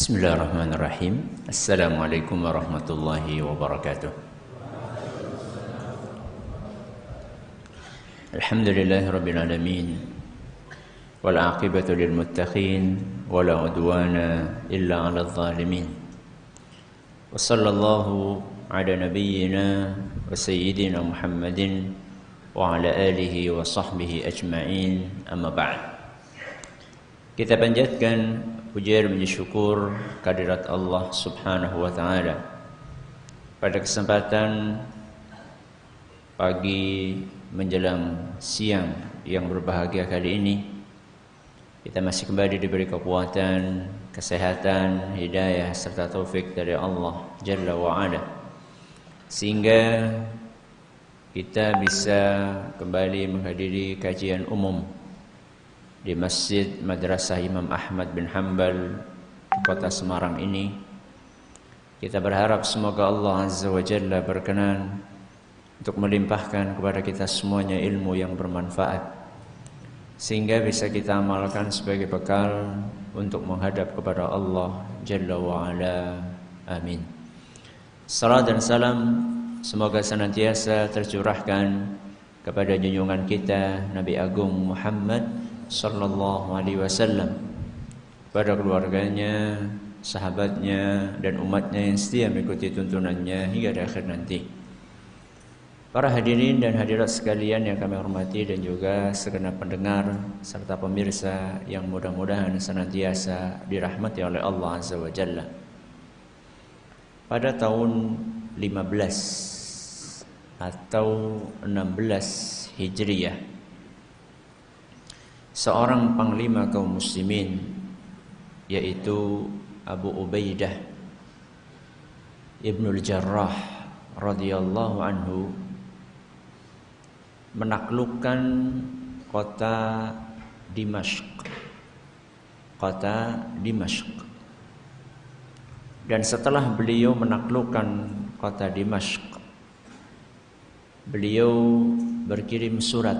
Bismillahirrahmanirrahim. Assalamualaikum warahmatullahi wabarakatuh. Alhamdulillahirabbil alamin. Wal 'aqibatu lil muttaqin wala 'udwana illa 'alal zalimin. Wa sallallahu ala nabiyyina wa sayyidina Muhammadin wa ala alihi wa sahbihi ajma'in. Amma ba'd. Kita panjatkan puja dan syukur kehadirat Allah Subhanahu wa taala. Pada kesempatan pagi menjelang siang yang berbahagia kali ini, kita masih kembali diberi kekuatan, kesehatan, hidayah serta taufik dari Allah Jalla wa Ala, sehingga kita bisa kembali menghadiri kajian umum di Masjid Madrasah Imam Ahmad bin Hanbal di kota Semarang ini. Kita berharap semoga Allah Azza wa Jalla berkenan untuk melimpahkan kepada kita semuanya ilmu yang bermanfaat, sehingga bisa kita amalkan sebagai bekal untuk menghadap kepada Allah Jalla wa Ala. Amin. Salam dan salam semoga senantiasa tercurahkan kepada junjungan kita Nabi Agung Muhammad sallallahu alaihi wasallam, pada keluarganya, sahabatnya dan umatnya yang setia mengikuti tuntunannya hingga di akhir nanti. Para hadirin dan hadirat sekalian yang kami hormati dan juga segenap pendengar serta pemirsa yang mudah-mudahan senantiasa dirahmati oleh Allah Azza wa Jalla. Pada tahun 15 atau 16 Hijriyah, seorang panglima kaum muslimin, yaitu Abu Ubaidah Ibnul Jarrah radhiyallahu anhu, menaklukkan kota Dimashq. Dan setelah beliau menaklukkan kota Dimashq, beliau berkirim surat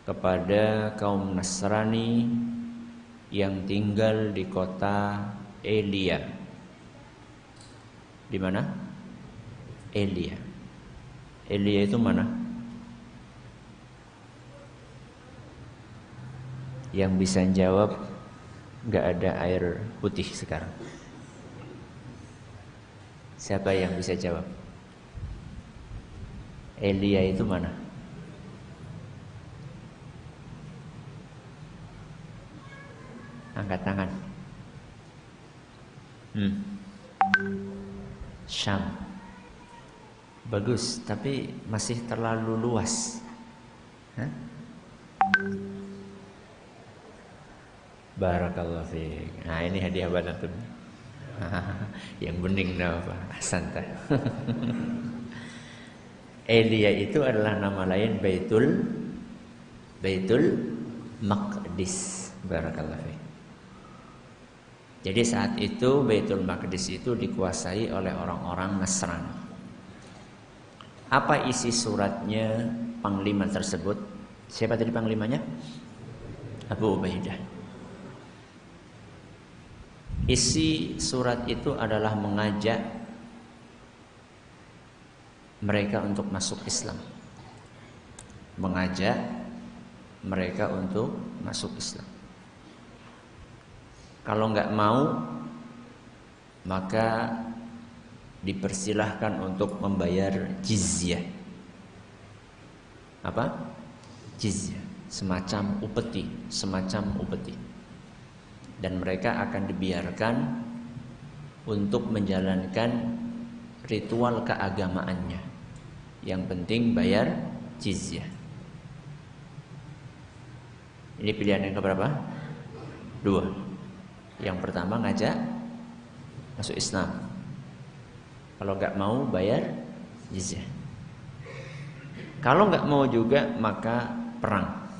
kepada kaum Nasrani yang tinggal di kota Elia. Di mana? Elia. Elia itu mana? Yang bisa jawab, nggak ada air putih sekarang. Siapa yang bisa jawab? Elia itu mana? Angkat tangan. Syam. Bagus, tapi masih terlalu luas. Barakallahu fiik. Nah, ini hadiah buat antum. Yang bening apa? Santai. Elia itu adalah nama lain Baitul Maqdis. Barakallahu fiik. Jadi saat itu Baitul Maqdis itu dikuasai oleh orang-orang Nasrani. Apa isi suratnya panglima tersebut? Siapa tadi panglimanya? Abu Ubaidah. Isi surat itu adalah mengajak mereka untuk masuk Islam. Mengajak mereka untuk masuk Islam. Kalau nggak mau, maka dipersilahkan untuk membayar jizyah. Apa? Jizyah, semacam upeti. Dan mereka akan dibiarkan untuk menjalankan ritual keagamaannya. Yang penting bayar jizyah. Ini pilihan yang keberapa? 2. Yang pertama ngajak masuk Islam. Kalau nggak mau bayar jizyah. Kalau nggak mau juga maka perang.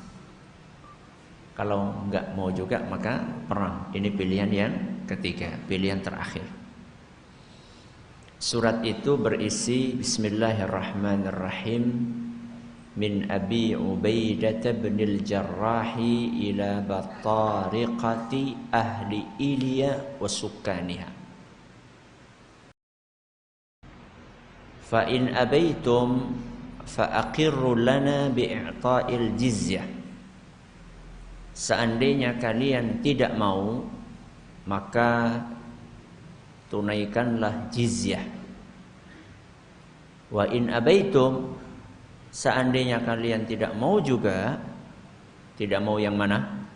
Kalau nggak mau juga maka perang. Ini pilihan yang ketiga, pilihan terakhir. Surat itu berisi Bismillahirrahmanirrahim. min Abi Ubaidah bin al-Jarrah ila batariqati ahli Ilya wa sukkaniha. Fa in abaitum fa aqirru lana bi'ta'il jizyah. Seandainya kalian tidak mau, maka tunaikanlah jizyah. Wa in abaitum, seandainya kalian tidak mau juga, tidak mau yang mana?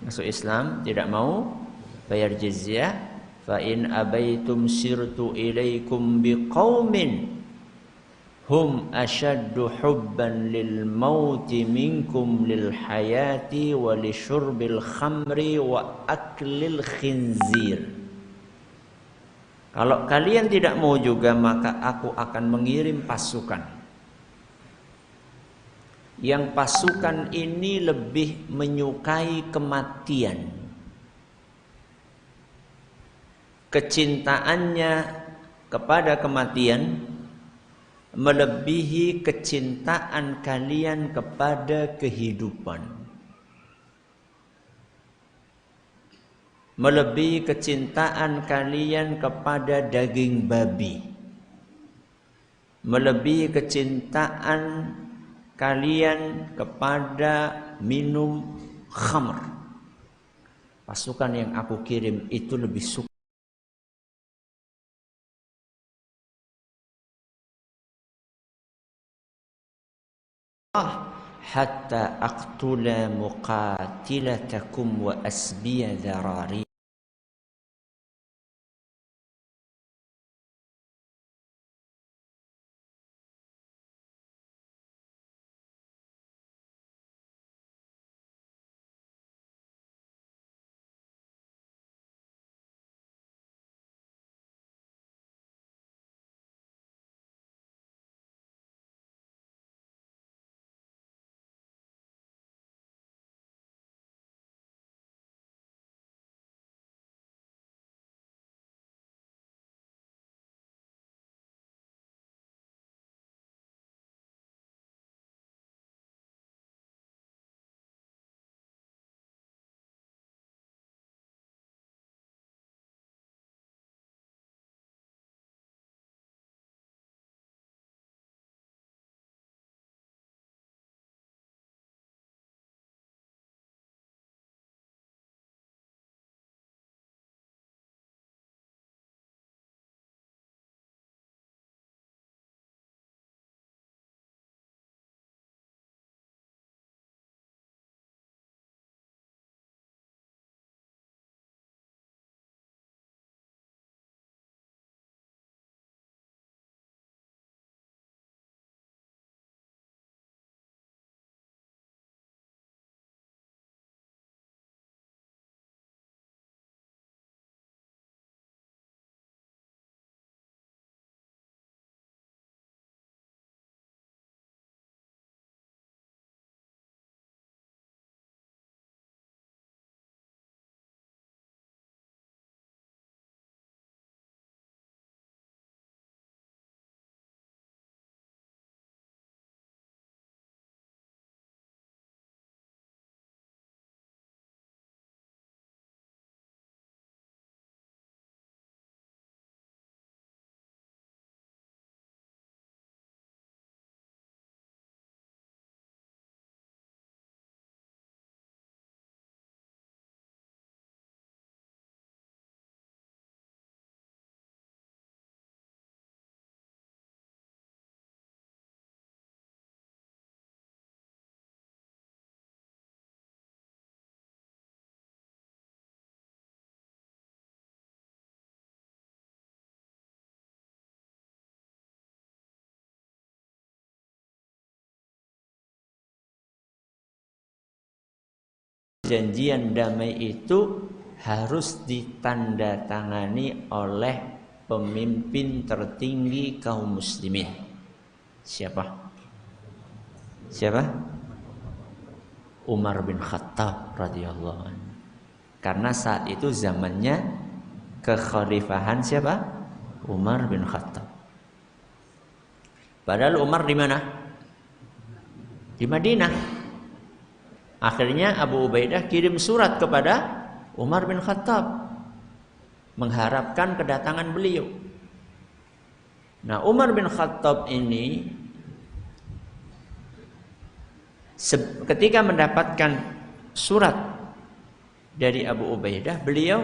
Masuk Islam, tidak mau bayar jizyah. Fa in abaitum sirtu ilaikum biqaumin hum ashaddu hubban lil mauti minkum lil hayati wa li syurbil khamri wa aklil khinzir. Kalau kalian tidak mau juga, maka aku akan mengirim pasukan. Yang pasukan ini lebih menyukai kematian. Kecintaannya kepada kematian melebihi kecintaan kalian kepada kehidupan, melebihi kecintaan kalian kepada daging babi, melebihi kecintaan kalian kepada minum khamr. Pasukan yang aku kirim itu lebih suka hatta aqtula muqatilatakum wa asbiya dharari. Janjian damai itu harus ditandatangani oleh pemimpin tertinggi kaum muslimin. Siapa? Umar bin Khattab radhiyallahu anhu. Karena saat itu zamannya kekhalifahan siapa? Umar bin Khattab. Padahal Umar di mana? di Madinah. Akhirnya Abu Ubaidah kirim surat kepada Umar bin Khattab mengharapkan kedatangan beliau. Nah, Umar bin Khattab ini ketika mendapatkan surat dari Abu Ubaidah, beliau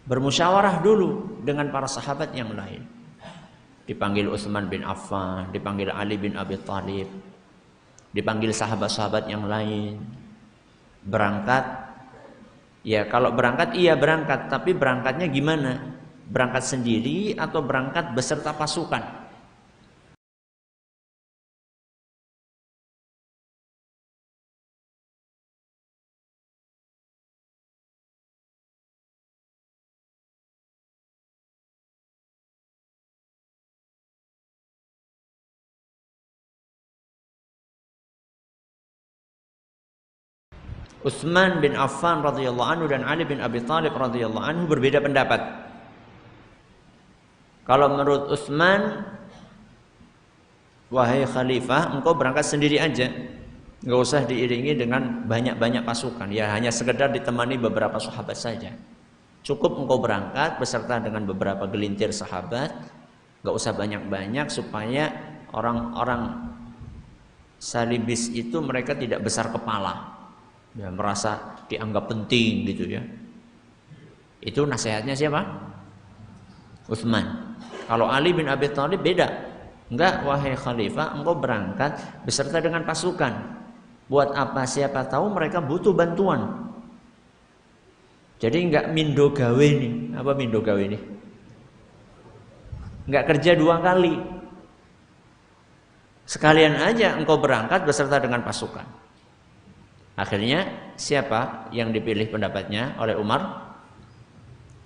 bermusyawarah dulu dengan para sahabat yang lain. Dipanggil Utsman bin Affan, dipanggil Ali bin Abi Thalib, dipanggil sahabat-sahabat yang lain. Berangkat. Ya, kalau berangkat iya berangkat, tapi berangkatnya gimana? Berangkat sendiri atau berangkat beserta pasukan? Utsman bin Affan radhiyallahu anhu dan Ali bin Abi Thalib radhiyallahu anhu berbeda pendapat. Kalau menurut Utsman, wahai khalifah, engkau berangkat sendiri aja, enggak usah diiringi dengan banyak-banyak pasukan. Ya, hanya sekedar ditemani beberapa sahabat saja. Cukup engkau berangkat beserta dengan beberapa gelintir sahabat, enggak usah banyak-banyak supaya orang-orang salibis itu mereka tidak besar kepala. Ya, merasa dianggap penting gitu ya. Itu nasihatnya siapa? Utsman. Kalau Ali bin Abi Thalib beda. Enggak, wahai khalifah, engkau berangkat beserta dengan pasukan. Buat apa? Siapa tahu mereka butuh bantuan. Jadi enggak mindo gawe nih. Apa mindo gawe nih? Enggak kerja 2 kali. Sekalian aja engkau berangkat beserta dengan pasukan. Akhirnya siapa yang dipilih pendapatnya oleh Umar?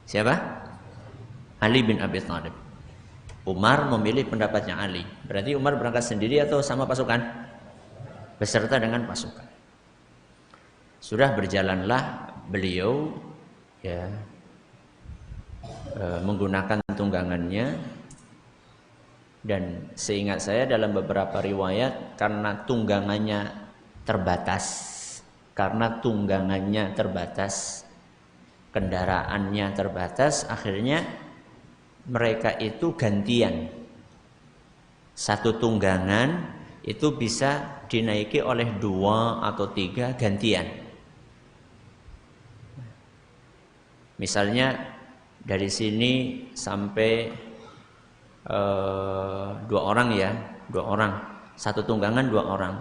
Siapa? Ali bin Abi Thalib. Umar memilih pendapatnya Ali. Berarti Umar berangkat sendiri atau sama pasukan? Beserta dengan pasukan. Sudah berjalanlah beliau ya menggunakan tunggangannya, dan seingat saya dalam beberapa riwayat karena tunggangannya terbatas, kendaraannya terbatas, akhirnya mereka itu gantian. Satu tunggangan itu bisa dinaiki oleh 2 atau 3 gantian. Misalnya dari sini sampai 2 orang ya, 2 orang. Satu tunggangan 2 orang.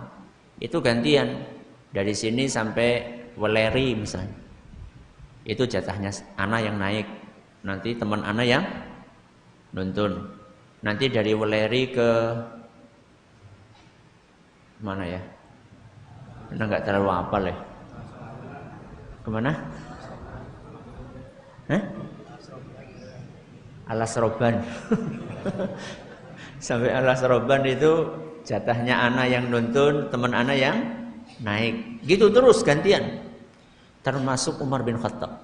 Itu gantian. Dari sini sampai Weleri misalnya, itu jatahnya ana yang naik, nanti teman ana yang nuntun. Nanti dari Weleri ke mana ya? Karena nggak terlalu hafal ya. Kemana? Alasroban. Sampai Alasroban itu jatahnya ana yang nuntun, teman ana yang naik. Gitu terus gantian. Termasuk Umar bin Khattab.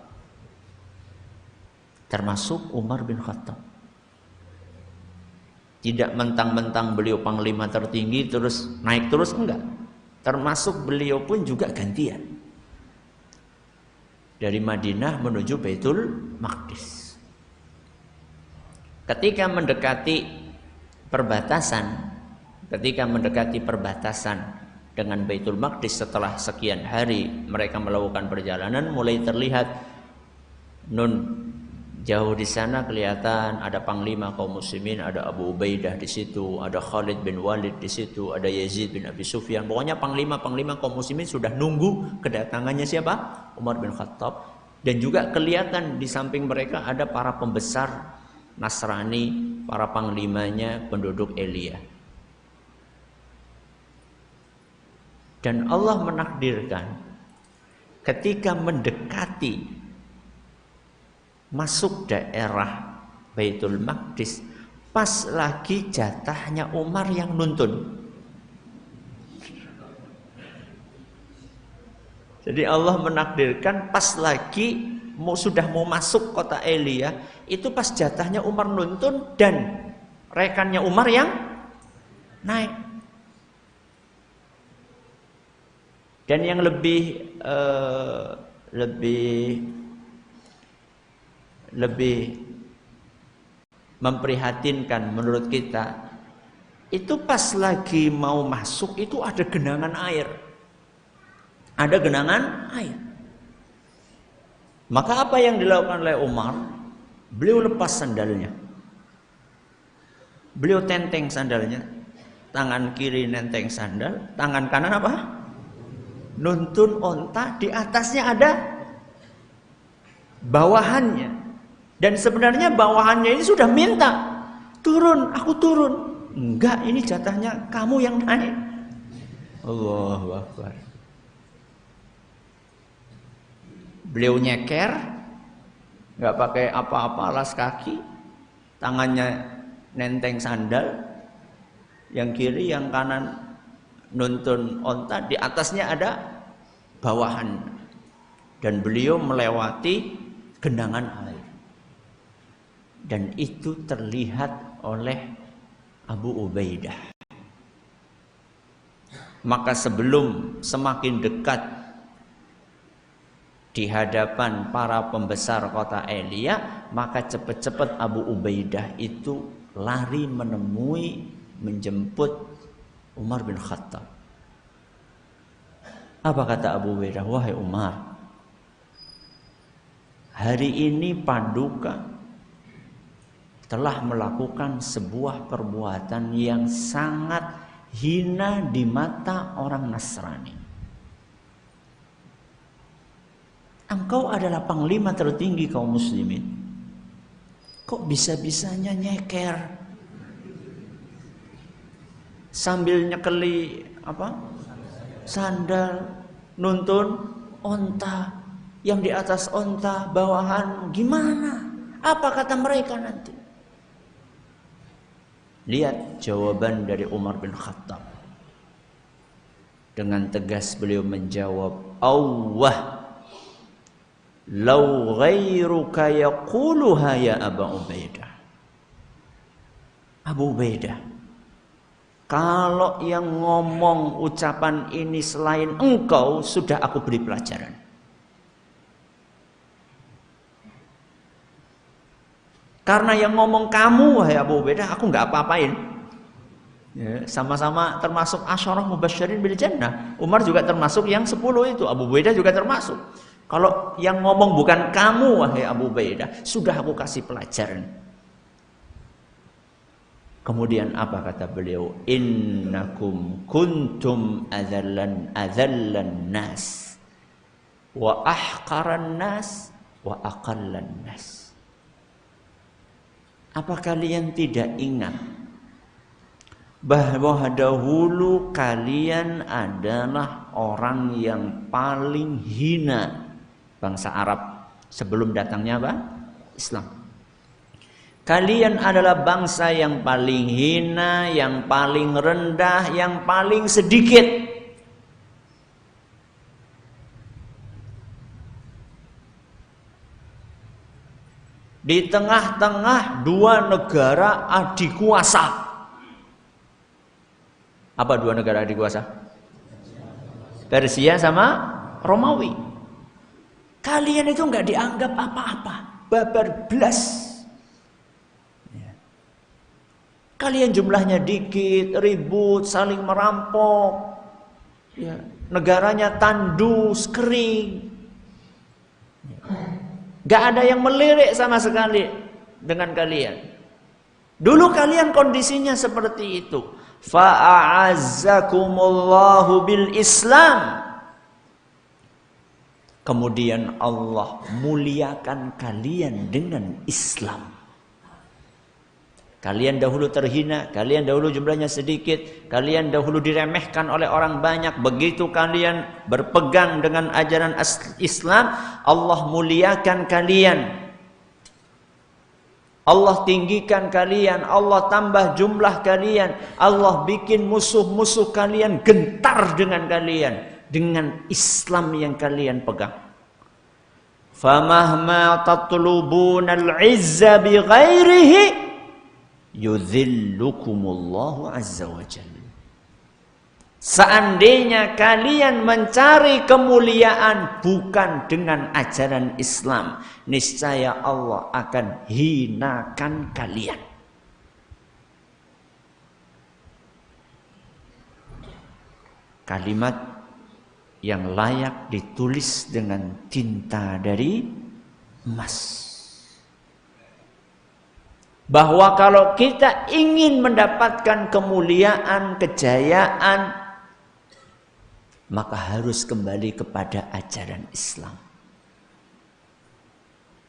Tidak mentang-mentang beliau panglima tertinggi terus naik terus, enggak. Termasuk beliau pun juga gantian. Dari Madinah menuju Baitul Maqdis. Ketika mendekati perbatasan dengan Baitul Maqdis, setelah sekian hari mereka melakukan perjalanan, mulai terlihat jauh di sana kelihatan ada panglima kaum muslimin, ada Abu Ubaidah di situ, ada Khalid bin Walid di situ, ada Yazid bin Abi Sufyan. Pokoknya panglima kaum muslimin sudah nunggu kedatangannya siapa? Umar bin Khattab. Dan juga kelihatan di samping mereka ada para pembesar Nasrani, para panglimanya penduduk Elia. Dan Allah menakdirkan ketika mendekati masuk daerah Baitul Maqdis, pas lagi jatahnya Umar yang nuntun. Jadi Allah menakdirkan pas lagi sudah mau masuk kota Elia, itu pas jatahnya Umar nuntun dan rekannya Umar yang naik. Dan yang lebih memprihatinkan menurut kita, itu pas lagi mau masuk itu ada genangan air. Ada genangan air. Maka apa yang dilakukan oleh Umar? Beliau lepas sandalnya. Beliau tenteng sandalnya. Tangan kiri nenteng sandal, tangan kanan apa? Nuntun onta, di atasnya ada bawahannya. Dan sebenarnya bawahannya ini sudah minta, turun, aku turun. Enggak, ini jatahnya kamu yang naik. Allahu Akbar. Beliau nyeker, nggak pakai apa-apa, alas kaki, tangannya nenteng sandal, yang kiri, yang kanan nuntun onta, di atasnya ada bawahan. Dan beliau melewati genangan air. Dan itu terlihat oleh Abu Ubaidah. Maka sebelum semakin dekat di hadapan para pembesar kota Elia, maka cepat-cepat Abu Ubaidah itu lari menemui, menjemput Umar bin Khattab. Apa kata Abu Ubaidah? Wahai Umar, hari ini Paduka telah melakukan sebuah perbuatan yang sangat hina di mata orang Nasrani. Engkau adalah panglima tertinggi kaum muslimin. Kok bisa-bisanya nyeker sambil nyekeli sandal, nuntun onta, yang di atas onta bawahan, gimana? Apa kata mereka nanti? Lihat jawaban dari Umar bin Khattab. Dengan tegas beliau menjawab, Allah, lau ghairuka yaquluha ya Abu Ubaidah. Abu Ubaidah, kalau yang ngomong ucapan ini selain engkau, sudah aku beri pelajaran. Karena yang ngomong kamu, wahai Abu Ubaidah, aku nggak apa-apain. Ya, sama-sama termasuk asyarah mubasysyirin bil jannah. Umar juga termasuk yang 10 itu, Abu Ubaidah juga termasuk. Kalau yang ngomong bukan kamu, wahai Abu Ubaidah, sudah aku kasih pelajaran. Kemudian apa kata beliau? Innakum kuntum adzallan nas wa ahqaran nas wa aqallan nas. Apa kalian tidak ingat bahwa dahulu kalian adalah orang yang paling hina bangsa Arab sebelum datangnya apa? Islam. Kalian adalah bangsa yang paling hina, yang paling rendah, yang paling sedikit. Di tengah-tengah dua negara adikuasa. Apa dua negara adikuasa? Persia sama Romawi. Kalian itu nggak dianggap apa-apa, babar belas. Kalian jumlahnya dikit, ribut, saling merampok. Ya, negaranya tandus, kering. Gak ada yang melirik sama sekali dengan kalian. Dulu kalian kondisinya seperti itu. Fa'azzakumullahu bil Islam. Kemudian Allah muliakan kalian dengan Islam. Kalian dahulu terhina, kalian dahulu jumlahnya sedikit, kalian dahulu diremehkan oleh orang banyak. Begitu kalian berpegang dengan ajaran Islam, Allah muliakan kalian. Allah tinggikan kalian, Allah tambah jumlah kalian. Allah bikin musuh-musuh kalian gentar dengan kalian, dengan Islam yang kalian pegang. Famahma tatlubunal izza bi ghairihi yudhillukumullahu azza wa jalla. Seandainya kalian mencari kemuliaan bukan dengan ajaran Islam, niscaya Allah akan hinakan kalian. Kalimat yang layak ditulis dengan tinta dari emas. Bahwa kalau kita ingin mendapatkan kemuliaan, kejayaan, maka harus kembali kepada ajaran Islam.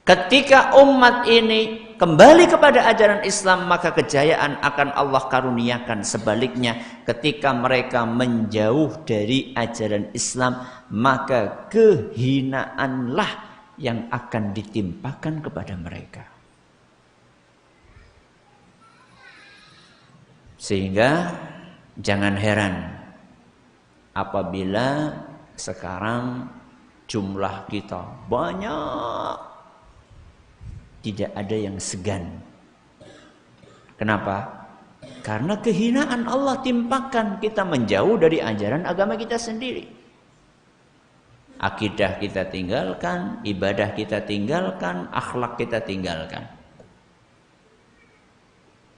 Ketika umat ini kembali kepada ajaran Islam, maka kejayaan akan Allah karuniakan. Sebaliknya, ketika mereka menjauh dari ajaran Islam, maka kehinaanlah yang akan ditimpakan kepada mereka. Sehingga jangan heran apabila sekarang jumlah kita banyak, tidak ada yang segan. Kenapa? Karena kehinaan Allah timpakan, kita menjauh dari ajaran agama kita sendiri. Akidah kita tinggalkan, ibadah kita tinggalkan, akhlak kita tinggalkan.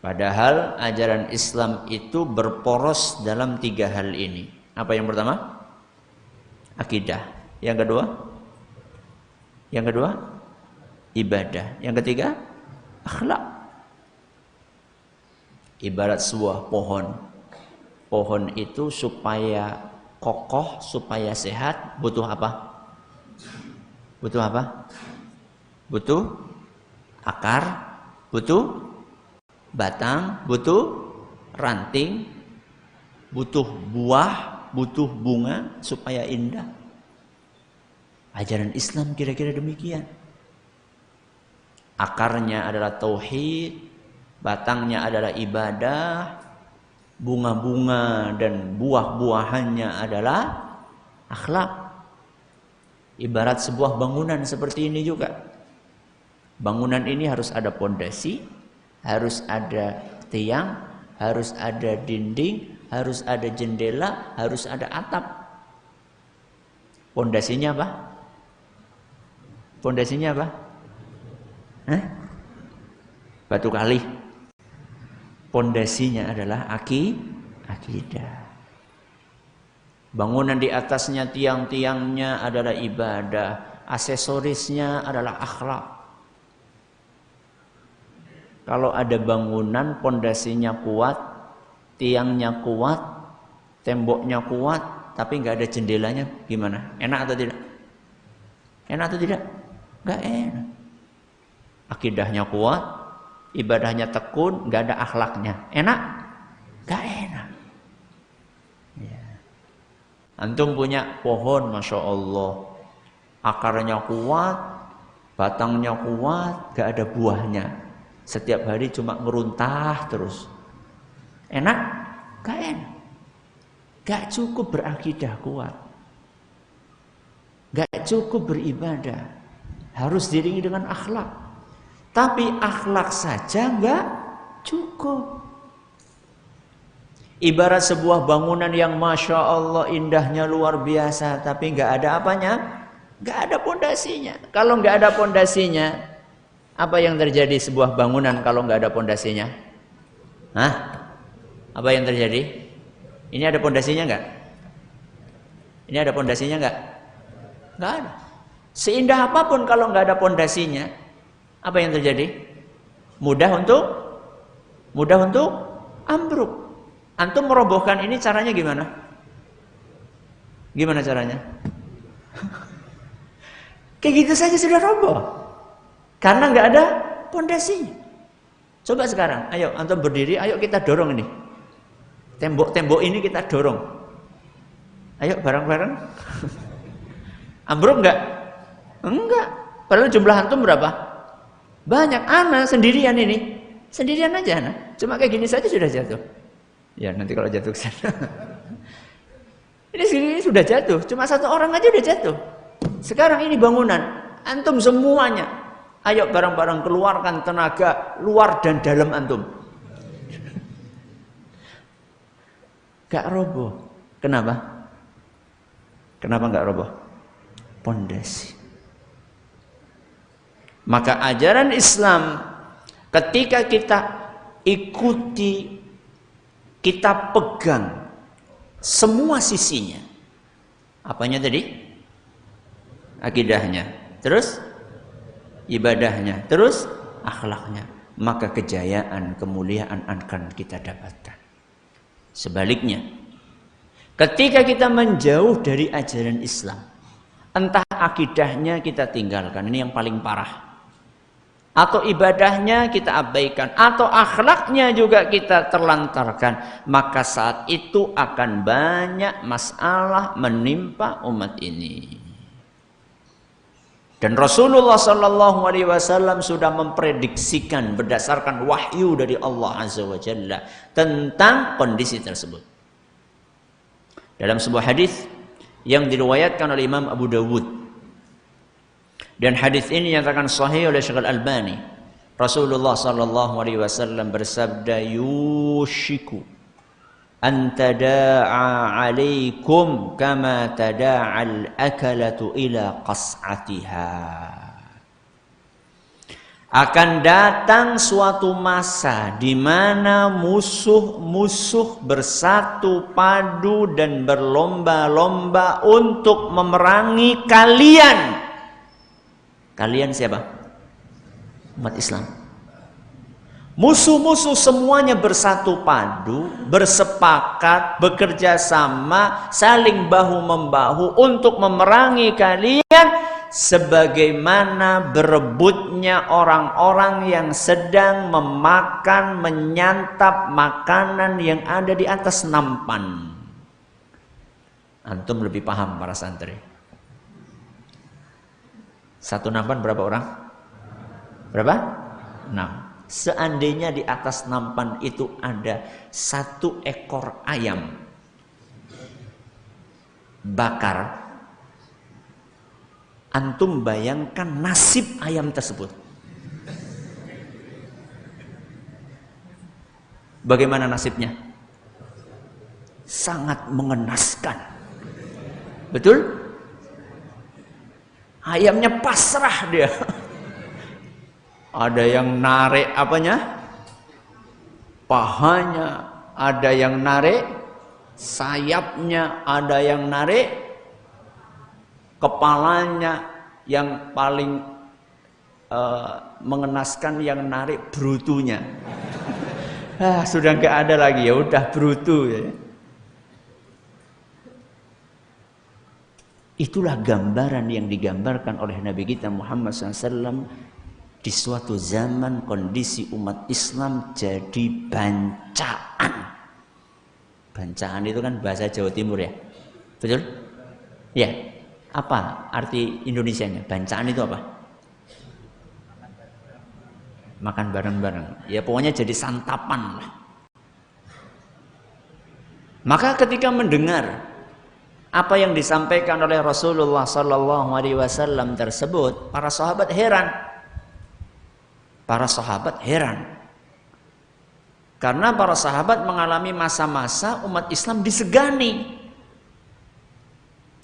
Padahal ajaran Islam itu berporos dalam 3 hal ini. Apa yang pertama? Akidah. Yang kedua? Yang kedua? Ibadah. Yang ketiga? Akhlak. Ibarat sebuah pohon. Pohon itu supaya kokoh, supaya sehat, butuh apa? Butuh apa? Butuh akar, butuh batang, butuh ranting, butuh buah, butuh bunga supaya indah. Ajaran Islam kira-kira demikian. Akarnya adalah tauhid, batangnya adalah ibadah, bunga-bunga dan buah-buahannya adalah akhlak. Ibarat sebuah bangunan seperti ini juga. Bangunan ini harus ada pondasi, harus ada tiang, harus ada dinding, harus ada jendela, harus ada atap. Pondasinya apa? Pondasinya apa? Batu kali. Pondasinya adalah akidah. Bangunan di atasnya, tiang-tiangnya adalah ibadah, aksesorisnya adalah akhlak. Kalau ada bangunan pondasinya kuat, tiangnya kuat, temboknya kuat, tapi nggak ada jendelanya, gimana? Enak atau tidak? Enak atau tidak? Nggak enak. Akidahnya kuat, ibadahnya tekun, nggak ada akhlaknya. Enak? Nggak enak. Ya. Antum punya pohon, masya Allah, akarnya kuat, batangnya kuat, nggak ada buahnya. Setiap hari cuma ngeruntah terus. Enak? Gak enak. Gak cukup berakidah kuat. Gak cukup beribadah. Harus diiringi dengan akhlak. Tapi akhlak saja gak cukup. Ibarat sebuah bangunan yang masya Allah indahnya luar biasa, tapi gak ada apanya? Gak ada pondasinya. Kalau gak ada pondasinya, apa yang terjadi sebuah bangunan kalau nggak ada pondasinya? Hah? Apa yang terjadi? Ini ada pondasinya nggak? Ini ada pondasinya nggak? Nggak ada. Seindah apapun kalau nggak ada pondasinya, apa yang terjadi? Mudah untuk ambruk. Antum merobohkan ini caranya gimana? Gimana caranya? Kayak gitu saja sudah roboh. Karena nggak ada pondasinya. Coba sekarang, ayo antum berdiri, ayo kita dorong ini. Tembok-tembok ini kita dorong. Ayo bareng-bareng. Ambruk nggak? Enggak. Padahal jumlah antum berapa? Banyak. Ana sendirian ini. Sendirian aja ana. Cuma kayak gini saja sudah jatuh. Ya nanti kalau jatuh ke sana. Ini sudah jatuh. Cuma satu orang aja udah jatuh. Sekarang ini bangunan. Antum semuanya. Ayo bareng-bareng keluarkan tenaga luar dan dalam antum. Gak roboh. Kenapa? Kenapa enggak roboh? Pondasi. Maka ajaran Islam ketika kita ikuti, kita pegang semua sisinya. Apanya tadi? Akidahnya. Terus ibadahnya. Terus akhlaknya. Maka kejayaan, kemuliaan akan kita dapatkan. Sebaliknya, ketika kita menjauh dari ajaran Islam, entah akidahnya kita tinggalkan, ini yang paling parah. Atau ibadahnya kita abaikan, atau akhlaknya juga kita terlantarkan, maka saat itu akan banyak masalah menimpa umat ini. Dan Rasulullah SAW sudah memprediksikan berdasarkan wahyu dari Allah Azza wa Jalla tentang kondisi tersebut. Dalam sebuah hadis yang diriwayatkan oleh Imam Abu Dawud, dan hadis ini nyatakan sahih oleh Syekh Al-Albani. Rasulullah sallallahu alaihi wasallam bersabda, "Yushiku an tada'a 'alaikum kama tada'al akalatu ila qas'atiha." Akan datang suatu masa di mana musuh-musuh bersatu padu dan berlomba-lomba untuk memerangi kalian. Kalian siapa? Umat Islam. Musuh-musuh semuanya bersatu padu, bersepakat, bekerja sama, saling bahu-membahu untuk memerangi kalian, sebagaimana berebutnya orang-orang yang sedang memakan, menyantap makanan yang ada di atas nampan. Antum lebih paham para santri. Satu nampan berapa orang? Berapa? 6. Seandainya di atas nampan itu ada 1 ekor ayam bakar, antum bayangkan nasib ayam tersebut. Bagaimana nasibnya? Sangat mengenaskan. Betul? Ayamnya pasrah dia. Ada yang narik apanya? Pahanya. Ada yang narik sayapnya. Ada yang narik kepalanya. Yang paling mengenaskan yang narik brutunya. Sudah nggak ada lagi, ya udah brutu ya. Itulah gambaran yang digambarkan oleh Nabi kita Muhammad SAW di suatu zaman kondisi umat Islam jadi bancaan. Bancaan itu kan bahasa Jawa Timur ya, betul? Ya. Apa arti Indonesianya? Bancaan itu apa? Makan bareng-bareng. Ya pokoknya jadi santapan lah. Maka ketika mendengar apa yang disampaikan oleh Rasulullah sallallahu alaihi wasallam tersebut, para sahabat heran. Para sahabat heran. Karena para sahabat mengalami masa-masa umat Islam disegani.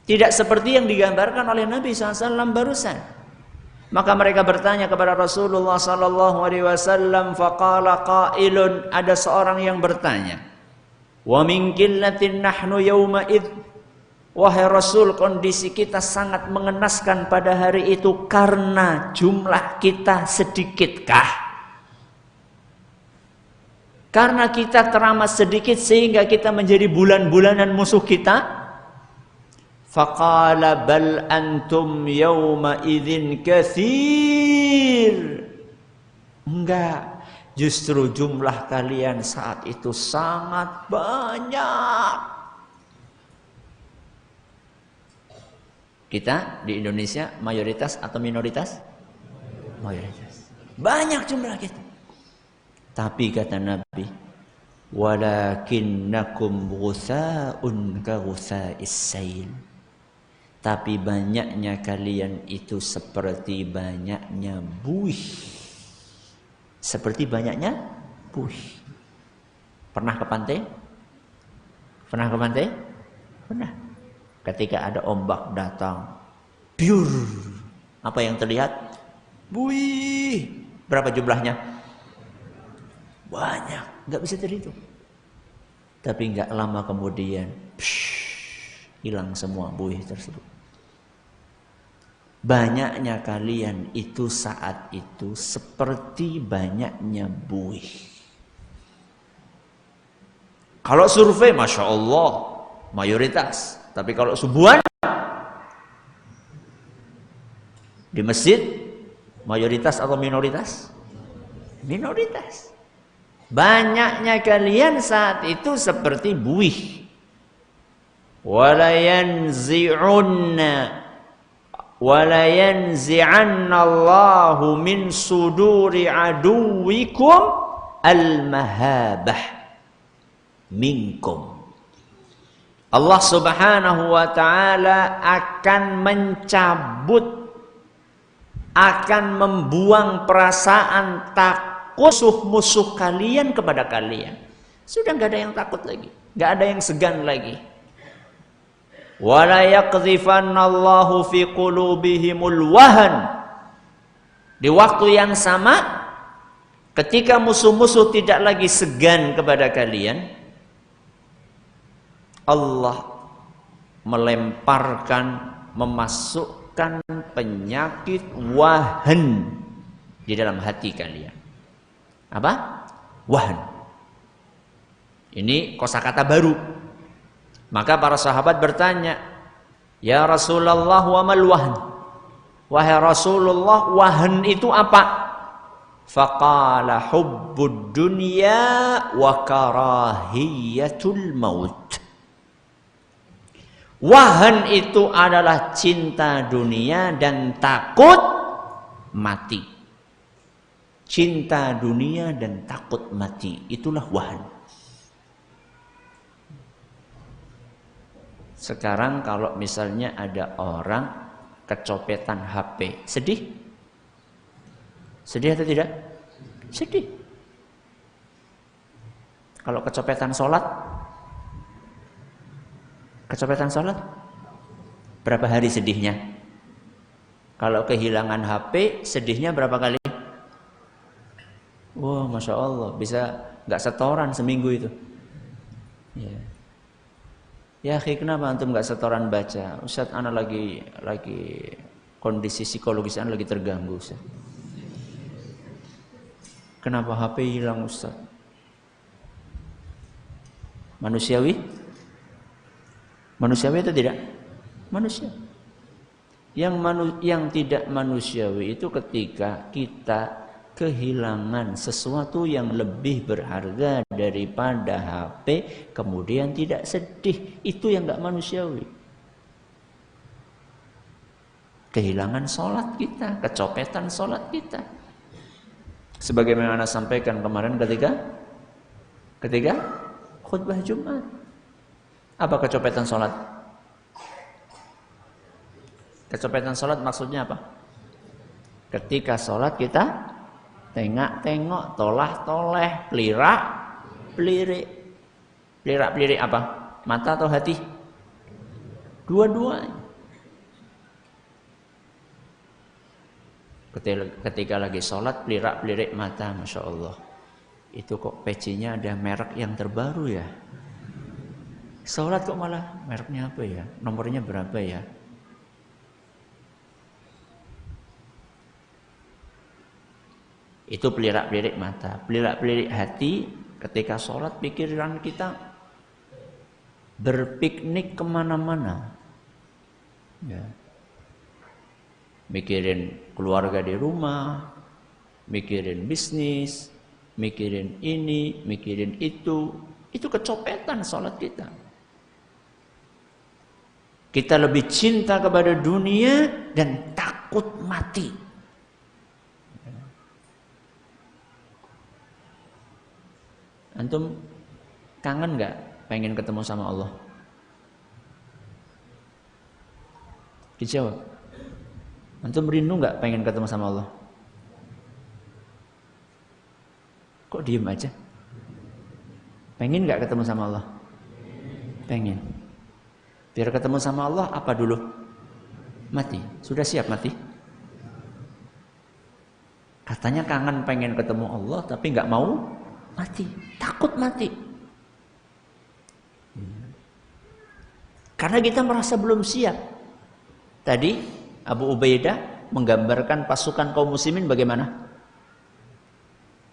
Tidak seperti yang digambarkan oleh Nabi SAW barusan. Maka mereka bertanya kepada Rasulullah sallallahu alaihi wasallam, faqala qailun, ada seorang yang bertanya, wa min qillatin nahnu yauma id. Wahai Rasul, kondisi kita sangat mengenaskan pada hari itu karena jumlah kita sedikitkah? Karena kita teramat sedikit sehingga kita menjadi bulan-bulanan musuh kita? Faqala bal antum yawma idzin katsir. Enggak, justru jumlah kalian saat itu sangat banyak. Kita di Indonesia mayoritas atau minoritas? Mayoritas. Banyak jumlah kita. Tapi kata Nabi, walakinnakum ghusaa'un ka ghusaa'is sail. Tapi banyaknya kalian itu seperti banyaknya buih. Seperti banyaknya buih. Pernah ke pantai? Pernah ke pantai? Pernah. Ketika ada ombak datang, biur. Apa yang terlihat? Buih. Berapa jumlahnya? Banyak, nggak bisa terhitung. Tapi nggak lama kemudian, hilang semua buih tersebut. Banyaknya kalian itu saat itu seperti banyaknya buih. Kalau survei, Masya Allah, mayoritas. Tapi kalau subuhan, di masjid, mayoritas atau minoritas? Minoritas. Banyaknya kalian saat itu seperti buih. Wala yanzi'anna Allahu min suduri aduwikum al-mahabah minkum. Allah Subhanahu wa ta'ala akan mencabut, akan membuang perasaan takut musuh-musuh kalian kepada kalian. Sudah nggak ada yang takut lagi, nggak ada yang segan lagi. Wala yaqdhifannallahu fi qulubihimul wahan. Di waktu yang sama, ketika musuh-musuh tidak lagi segan kepada kalian, Allah melemparkan, memasukkan penyakit wahan di dalam hati kalian. Apa? Wahan. Ini kosakata baru. Maka para sahabat bertanya, "Ya Rasulullah, wa mal wahn?" Wahai Rasulullah, wahan itu apa? Faqala hubbud dunya wa karahiyatul maut. Wahan itu adalah cinta dunia dan takut mati. Cinta dunia dan takut mati, itulah wahan. Sekarang kalau misalnya ada orang kecopetan HP, sedih? Sedih atau tidak? Sedih. Kalau kecopetan sholat? Kecopetan sholat? Berapa hari sedihnya? Kalau kehilangan HP, sedihnya berapa kali? Wah, Masya Allah, bisa gak setoran seminggu itu. Ya, kenapa antum gak setoran baca? Ustaz, ana lagi kondisi psikologis ana lagi terganggu, Ustaz. Kenapa HP hilang, Ustaz? Manusiawi? Manusiawi atau tidak? Manusia. Yang tidak manusiawi itu ketika kita kehilangan sesuatu yang lebih berharga daripada HP, kemudian tidak sedih. Itu yang gak manusiawi. Kehilangan sholat kita, kecopetan sholat kita. Sebagaimana sampaikan kemarin ketika khutbah Jumat. Apa kecopetan sholat? Kecopetan sholat maksudnya apa? Ketika sholat kita tengok-tengok, tolah-toleh, pelirak-pelirik. Pelirak-pelirik apa? Mata atau hati? Dua-duanya. Ketika lagi sholat, pelirak-pelirik mata, Masya Allah. Itu kok pecinya ada merek yang terbaru ya? Sholat kok malah mereknya apa ya? Nomornya berapa ya? Itu pelirak-pelirik mata. Pelirak-pelirik hati, ketika sholat pikiran kita berpiknik kemana-mana. Ya. Mikirin keluarga di rumah, mikirin bisnis, mikirin ini, mikirin itu. Itu kecopetan sholat kita. Kita lebih cinta kepada dunia dan takut mati. Antum kangen gak pengen ketemu sama Allah? Dijawab. Antum rindu gak pengen ketemu sama Allah? Kok diem aja? Pengen gak ketemu sama Allah? Pengen. Biar ketemu sama Allah apa dulu? Mati. Sudah siap mati? Katanya kangen pengen ketemu Allah tapi nggak mau mati. Takut mati. Karena kita merasa belum siap. Tadi Abu Ubaidah menggambarkan pasukan kaum muslimin bagaimana?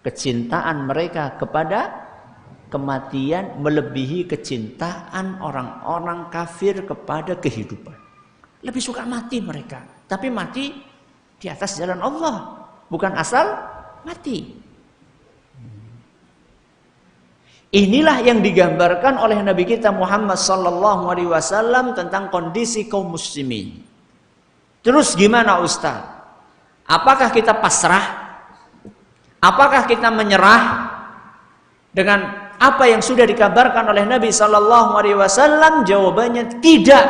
Kecintaan mereka kepada kematian melebihi kecintaan orang-orang kafir kepada kehidupan. Lebih suka mati mereka, tapi mati di atas jalan Allah, bukan asal mati. Inilah yang digambarkan oleh Nabi kita Muhammad SAW tentang kondisi kaum muslimin. Terus gimana Ustaz? Apakah kita pasrah? Apakah kita menyerah dengan apa yang sudah dikabarkan oleh Nabi SAW? Jawabannya tidak.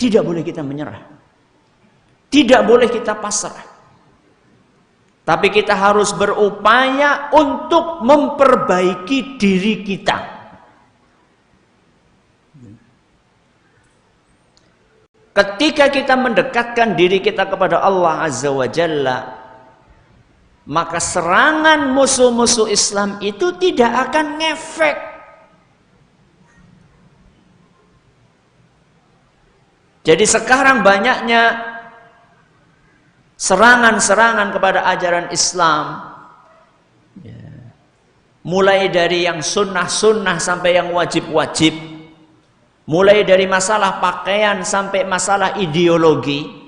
Tidak boleh kita menyerah. Tidak boleh kita pasrah. Tapi kita harus berupaya untuk memperbaiki diri kita. Ketika kita mendekatkan diri kita kepada Allah Azza wa Jalla, maka serangan musuh-musuh Islam itu tidak akan ngefek. Jadi sekarang banyaknya serangan-serangan kepada ajaran Islam, mulai dari yang sunnah-sunnah sampai yang wajib-wajib, mulai dari masalah pakaian sampai masalah ideologi.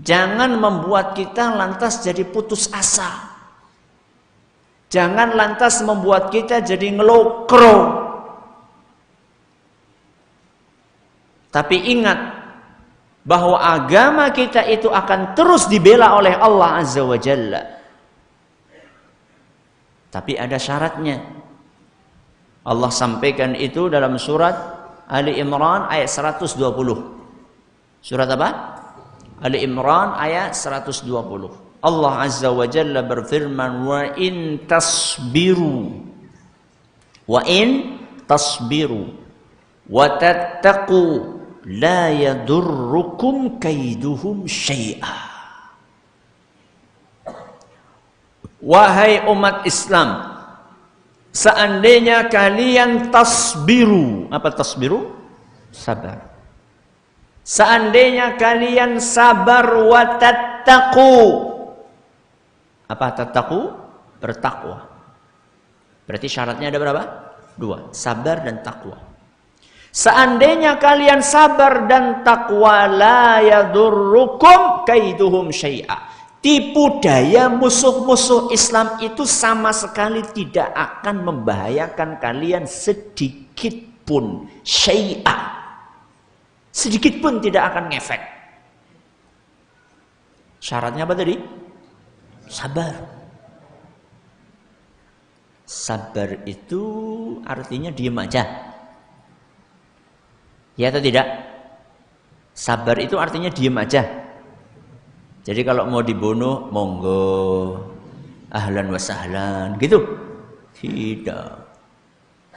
Jangan membuat kita lantas jadi putus asa. Jangan lantas membuat kita jadi ngelokro. Tapi ingat bahwa agama kita itu akan terus dibela oleh Allah Azza wa Jalla. Tapi ada syaratnya. Allah sampaikan itu dalam surat Ali Imran ayat 120. Surat apa? Ali Imran ayat 120. Allah Azza wa Jalla berfirman, wa in tasbiru wa tattaqu la yadurrukum kaiduhum syai'a. Wahai umat Islam, seandainya kalian tasbiru. Apa tasbiru? Sabar. Seandainya kalian sabar, wa tattaqu. Apa tattaqu? Bertakwa. Berarti syaratnya ada berapa? 2, sabar dan takwa. Seandainya kalian sabar dan takwa, la yadurrukum kaiduhum syai'a. Tipu daya musuh-musuh Islam itu sama sekali tidak akan membahayakan kalian sedikit pun. Syai'a. Sedikit pun tidak akan ngefek. Syaratnya apa tadi? Sabar. Sabar itu artinya diam aja. Ya atau tidak? Sabar itu artinya diam aja. Jadi kalau mau dibunuh, monggo, ahlan wa sahlan, gitu. Tidak.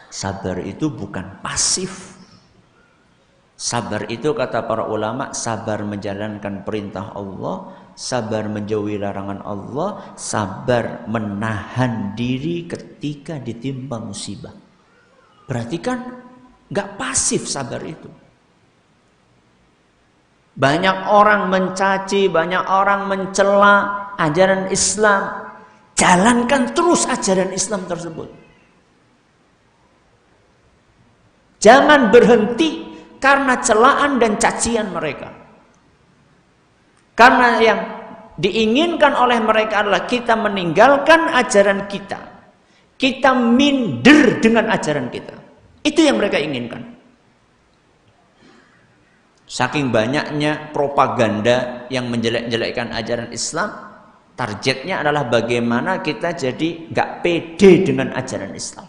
Sabar itu bukan pasif. Sabar itu kata para ulama, sabar menjalankan perintah Allah, sabar menjauhi larangan Allah, sabar menahan diri ketika ditimpa musibah. Berarti kan nggak pasif sabar itu. Banyak orang mencaci, banyak orang mencela ajaran Islam. Jalankan terus ajaran Islam tersebut. Jangan berhenti karena celaan dan cacian mereka. Karena yang diinginkan oleh mereka adalah kita meninggalkan ajaran kita. Kita minder dengan ajaran kita. Itu yang mereka inginkan. Saking banyaknya propaganda yang menjelek-jelekkan ajaran Islam, targetnya adalah bagaimana kita jadi nggak pede dengan ajaran Islam.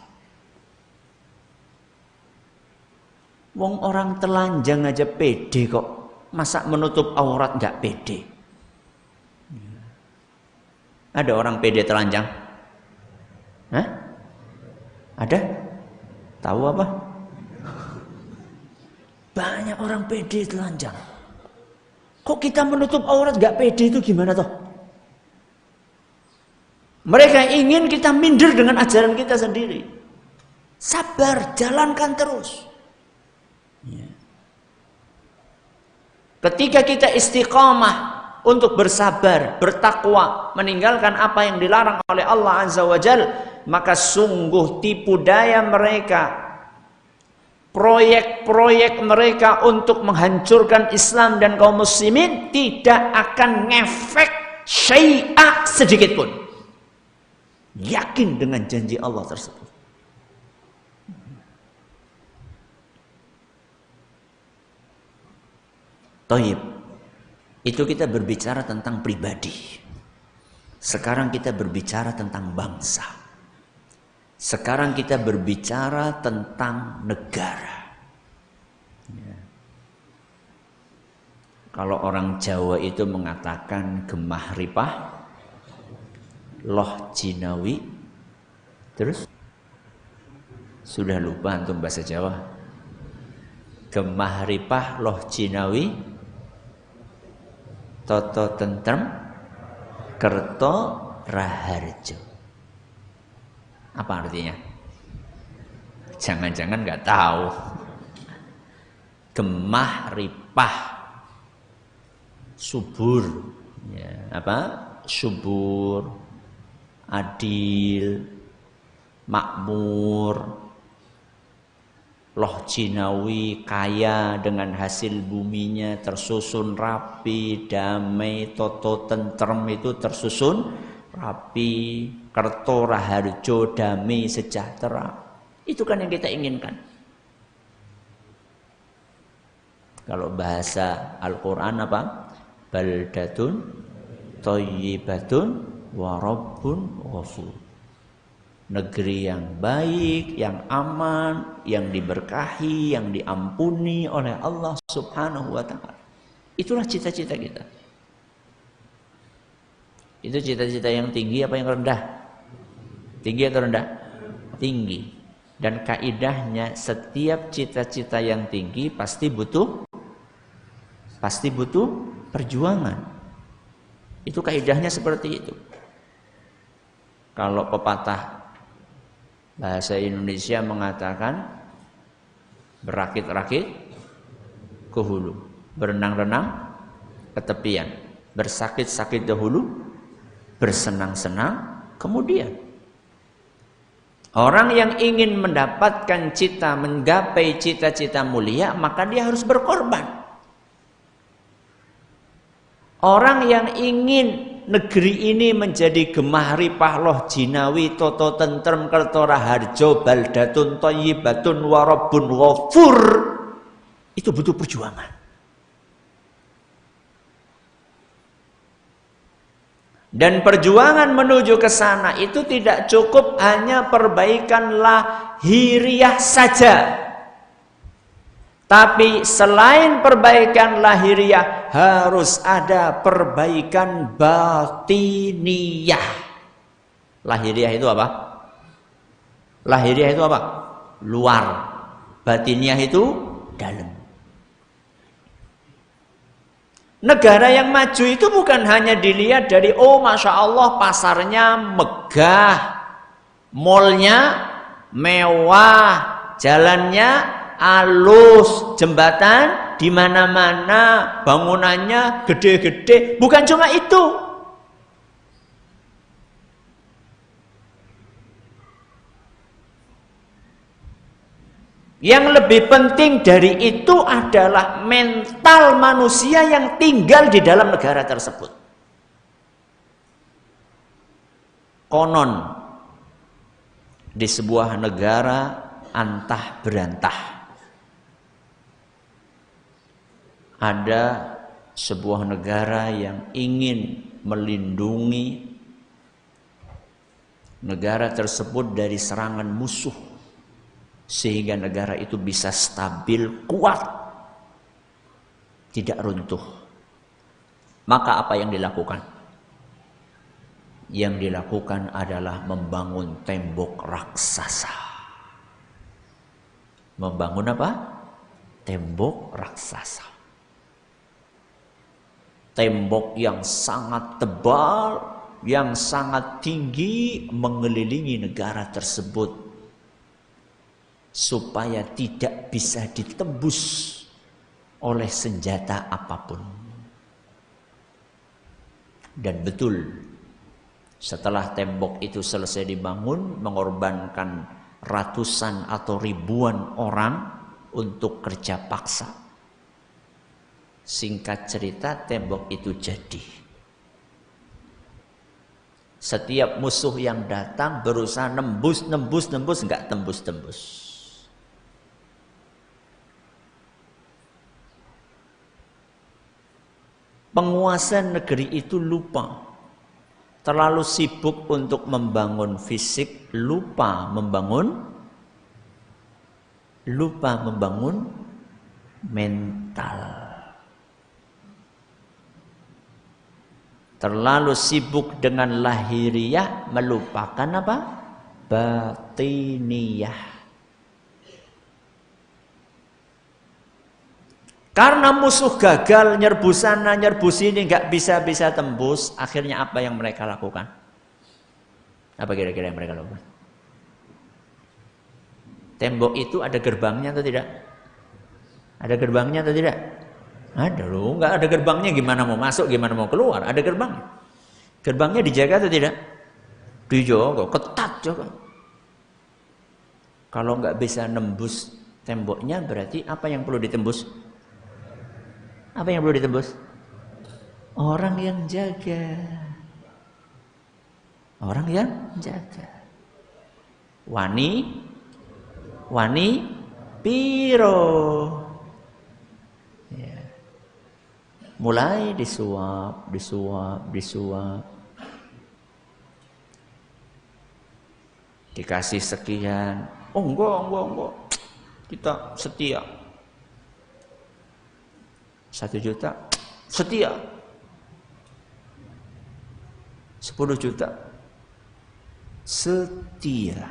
Wong orang telanjang aja pede kok, masa menutup aurat nggak pede? Ada orang pede telanjang? Hah? Ada? Tahu apa? Banyak orang pede telanjang. Kok kita menutup aurat gak pede itu gimana toh? Mereka ingin kita minder dengan ajaran kita sendiri. Sabar, jalankan terus. Ya. Ketika kita istiqamah untuk bersabar, bertakwa, meninggalkan apa yang dilarang oleh Allah Azza wa Jal, maka sungguh tipu daya mereka, proyek-proyek mereka untuk menghancurkan Islam dan kaum muslimin tidak akan ngefek syai'a sedikit pun. Yakin dengan janji Allah tersebut. Thayyib. Itu kita berbicara tentang pribadi. Sekarang kita berbicara tentang bangsa. Sekarang kita berbicara tentang negara. Ya. Kalau orang Jawa itu mengatakan gemah ripah, loh jinawi, terus sudah lupa antum bahasa Jawa. Gemah ripah, loh jinawi, toto tentrem, kerto raharjo. Apa artinya? Jangan-jangan nggak tahu. Gemah ripah, subur, ya, apa? Subur, adil, makmur, loh jinawi, kaya dengan hasil buminya, tersusun rapi, damai, toto tentrem itu tersusun rapi, kerto raharjo, damai, sejahtera. Itu kan yang kita inginkan. Kalau bahasa Al-Quran apa? Baldatun thayyibatun wa rabbun ghafur. Negeri yang baik, yang aman, yang diberkahi, yang diampuni oleh Allah Subhanahu wa ta'ala. Itulah cita-cita kita. Itu cita-cita yang tinggi apa yang rendah? Tinggi atau rendah? Tinggi. Dan kaidahnya setiap cita-cita yang tinggi pasti butuh perjuangan. Itu kaidahnya seperti itu. Kalau pepatah bahasa Indonesia mengatakan berakit-rakit ke hulu, berenang-renang ke tepian, bersakit-sakit dahulu, bersenang-senang kemudian. Orang yang ingin mendapatkan menggapai cita-cita mulia, maka dia harus berkorban. Orang yang ingin negeri ini menjadi gemah ripah loh jinawi toto tentrem kerto raharjo baldatun thayyibatun wa rabbun ghafur, itu butuh perjuangan. Dan perjuangan menuju ke sana itu tidak cukup hanya perbaikan lahiriah saja. Tapi selain perbaikan lahiriah harus ada perbaikan batiniyah. Lahiriah itu apa? Lahiriah itu apa? Luar. Batiniyah itu dalam. Negara yang maju itu bukan hanya dilihat dari oh masya Allah pasarnya megah, mallnya mewah, jalannya alus, jembatan di mana-mana, bangunannya gede-gede. Bukan cuma itu. Yang lebih penting dari itu adalah mental manusia yang tinggal di dalam negara tersebut. Konon di sebuah negara antah berantah ada sebuah negara yang ingin melindungi negara tersebut dari serangan musuh, sehingga negara itu bisa stabil, kuat, tidak runtuh. Maka apa yang dilakukan? Yang dilakukan adalah membangun tembok raksasa. Membangun apa? Tembok raksasa. Tembok yang sangat tebal, yang sangat tinggi mengelilingi negara tersebut supaya tidak bisa ditembus oleh senjata apapun. Dan betul, setelah tembok itu selesai dibangun, mengorbankan ratusan atau ribuan orang untuk kerja paksa. Singkat cerita, tembok itu jadi. Setiap musuh yang datang berusaha nembus, nggak tembus. Penguasa negeri itu lupa, terlalu sibuk untuk membangun fisik, lupa membangun mental. Terlalu sibuk dengan lahiriah, melupakan apa? Batiniyah. Karena musuh gagal nyerbu sana, nyerbu sini, nggak bisa tembus. Akhirnya apa yang mereka lakukan? Apa kira-kira yang mereka lakukan? Tembok itu ada gerbangnya atau tidak? Ada gerbangnya atau tidak? Ada loh, nggak ada gerbangnya gimana mau masuk, gimana mau keluar? Ada gerbangnya. Gerbangnya dijaga atau tidak? Dijaga, ketat juga. Kalau nggak bisa nembus temboknya, berarti apa yang perlu ditembus? Apa yang perlu ditembus? Orang yang jaga. Orang yang jaga. Wani piro. Ya. Mulai disuap. Dikasih sekian. Oh enggak. Kita setia. 1 juta setia, 10 juta setia,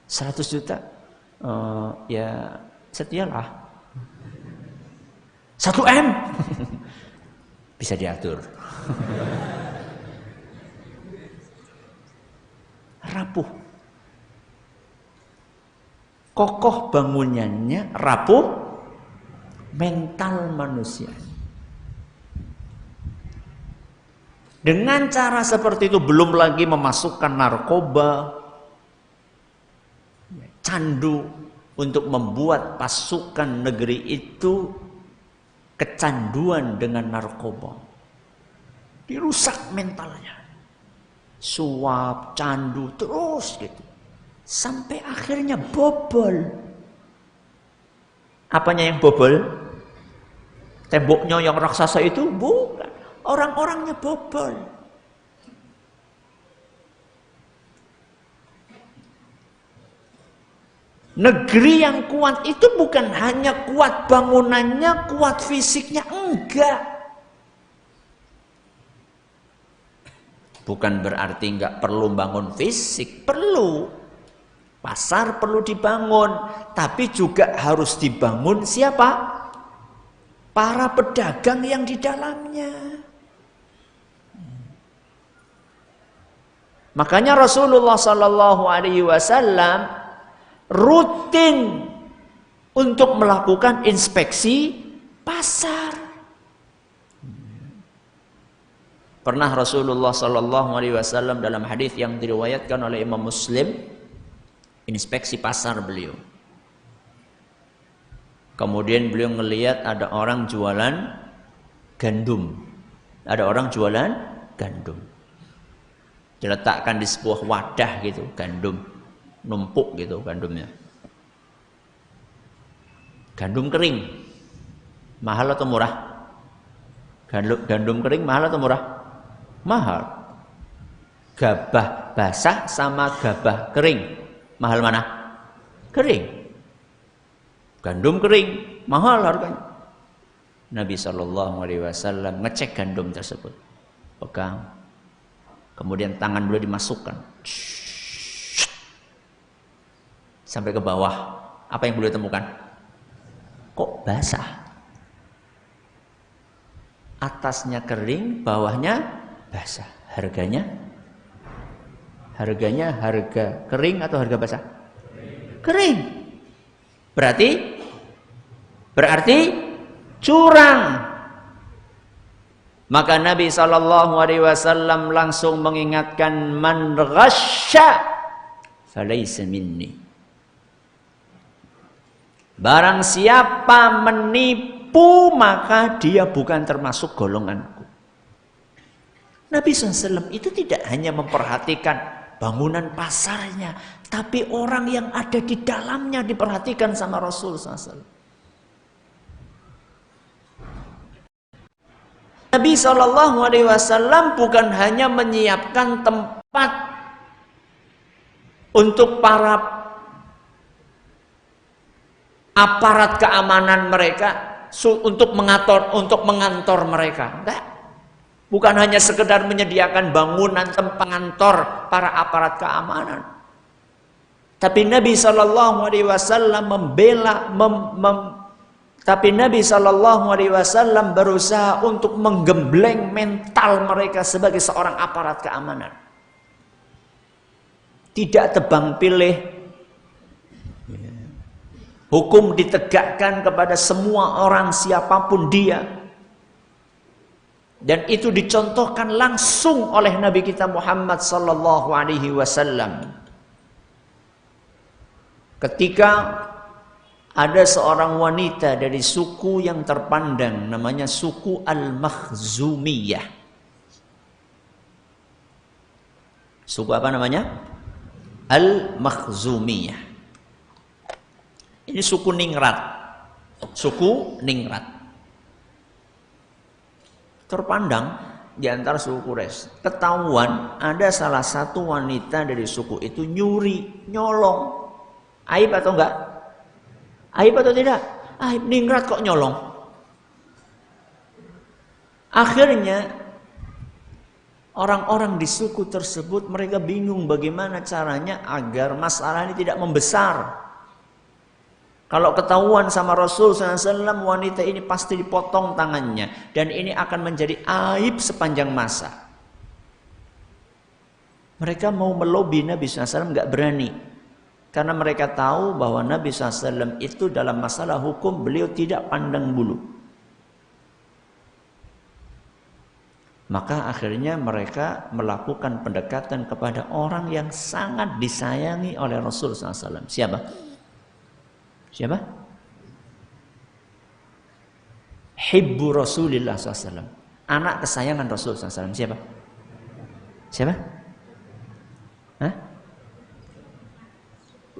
100 juta ya setialah, 1 M bisa diatur. Rapuh, kokoh bangunannya, rapuh mental manusia. Dengan cara seperti itu, belum lagi memasukkan narkoba, candu untuk membuat pasukan negeri itu kecanduan dengan narkoba. Dirusak mentalnya. Suap, candu, terus gitu. Sampai akhirnya bobol. Apanya yang bobol? Temboknya yang raksasa itu? Bukan. Orang-orangnya bobol. Negeri yang kuat itu bukan hanya kuat bangunannya, kuat fisiknya, enggak. Bukan berarti enggak perlu bangun fisik, perlu. Pasar perlu dibangun, tapi juga harus dibangun siapa? Para pedagang yang di dalamnya. Makanya Rasulullah Sallallahu Alaihi Wasallam rutin untuk melakukan inspeksi pasar. Pernah Rasulullah Sallallahu Alaihi Wasallam dalam hadis yang diriwayatkan oleh Imam Muslim, inspeksi pasar beliau. Kemudian beliau ngelihat ada orang jualan gandum. Ada orang jualan gandum. Diletakkan di sebuah wadah gitu, gandum. Numpuk gitu gandumnya. Gandum kering. Mahal atau murah? Gandum kering mahal atau murah? Mahal. Gabah basah sama gabah kering, mahal mana? Kering. Gandum kering, mahal harganya. Nabi SAW ngecek gandum tersebut. Pegang. Kemudian tangan beliau dimasukkan. sampai ke bawah. Apa yang beliau temukan? Kok basah? Atasnya kering, bawahnya basah. Harganya harga kering atau harga basah? Kering. Berarti curang. Maka Nabi SAW langsung mengingatkan, man ghasya falaysa minni. Barang siapa menipu, maka dia bukan termasuk golonganku. Nabi SAW itu tidak hanya memperhatikan bangunan pasarnya, tapi orang yang ada di dalamnya diperhatikan sama Rasul SAW. Nabi SAW bukan hanya menyiapkan tempat untuk para aparat keamanan mereka, untuk mengantor mereka. Enggak. Bukan hanya sekedar menyediakan bangunan tempat mengantor para aparat keamanan. Tapi Nabi SAW berusaha untuk menggembleng mental mereka sebagai seorang aparat keamanan. Tidak tebang pilih. Hukum ditegakkan kepada semua orang siapapun dia. Dan itu dicontohkan langsung oleh Nabi kita Muhammad sallallahu alaihi wasallam. Ketika ada seorang wanita dari suku yang terpandang, namanya suku Al-Makhzumiyah. Suku apa namanya? Al-Makhzumiyah. Ini suku Ningrat. Suku Ningrat. Terpandang di antara suku Quraisy. Ketahuan ada salah satu wanita dari suku itu nyuri, nyolong. Aib atau enggak? Aib atau tidak? Aib, Ningrat kok nyolong. Akhirnya orang-orang di suku tersebut mereka bingung bagaimana caranya agar masalah ini tidak membesar. Kalau ketahuan sama Rasul SAW, wanita ini pasti dipotong tangannya. Dan ini akan menjadi aib sepanjang masa. Mereka mau melobi Nabi SAW, nggak berani. Karena mereka tahu bahwa Nabi SAW itu dalam masalah hukum, beliau tidak pandang bulu. Maka akhirnya mereka melakukan pendekatan kepada orang yang sangat disayangi oleh Rasul SAW. Siapa? Siapa? Hibbu Rasulillah SAW. Anak kesayangan Rasul SAW. Siapa? Siapa? Hah?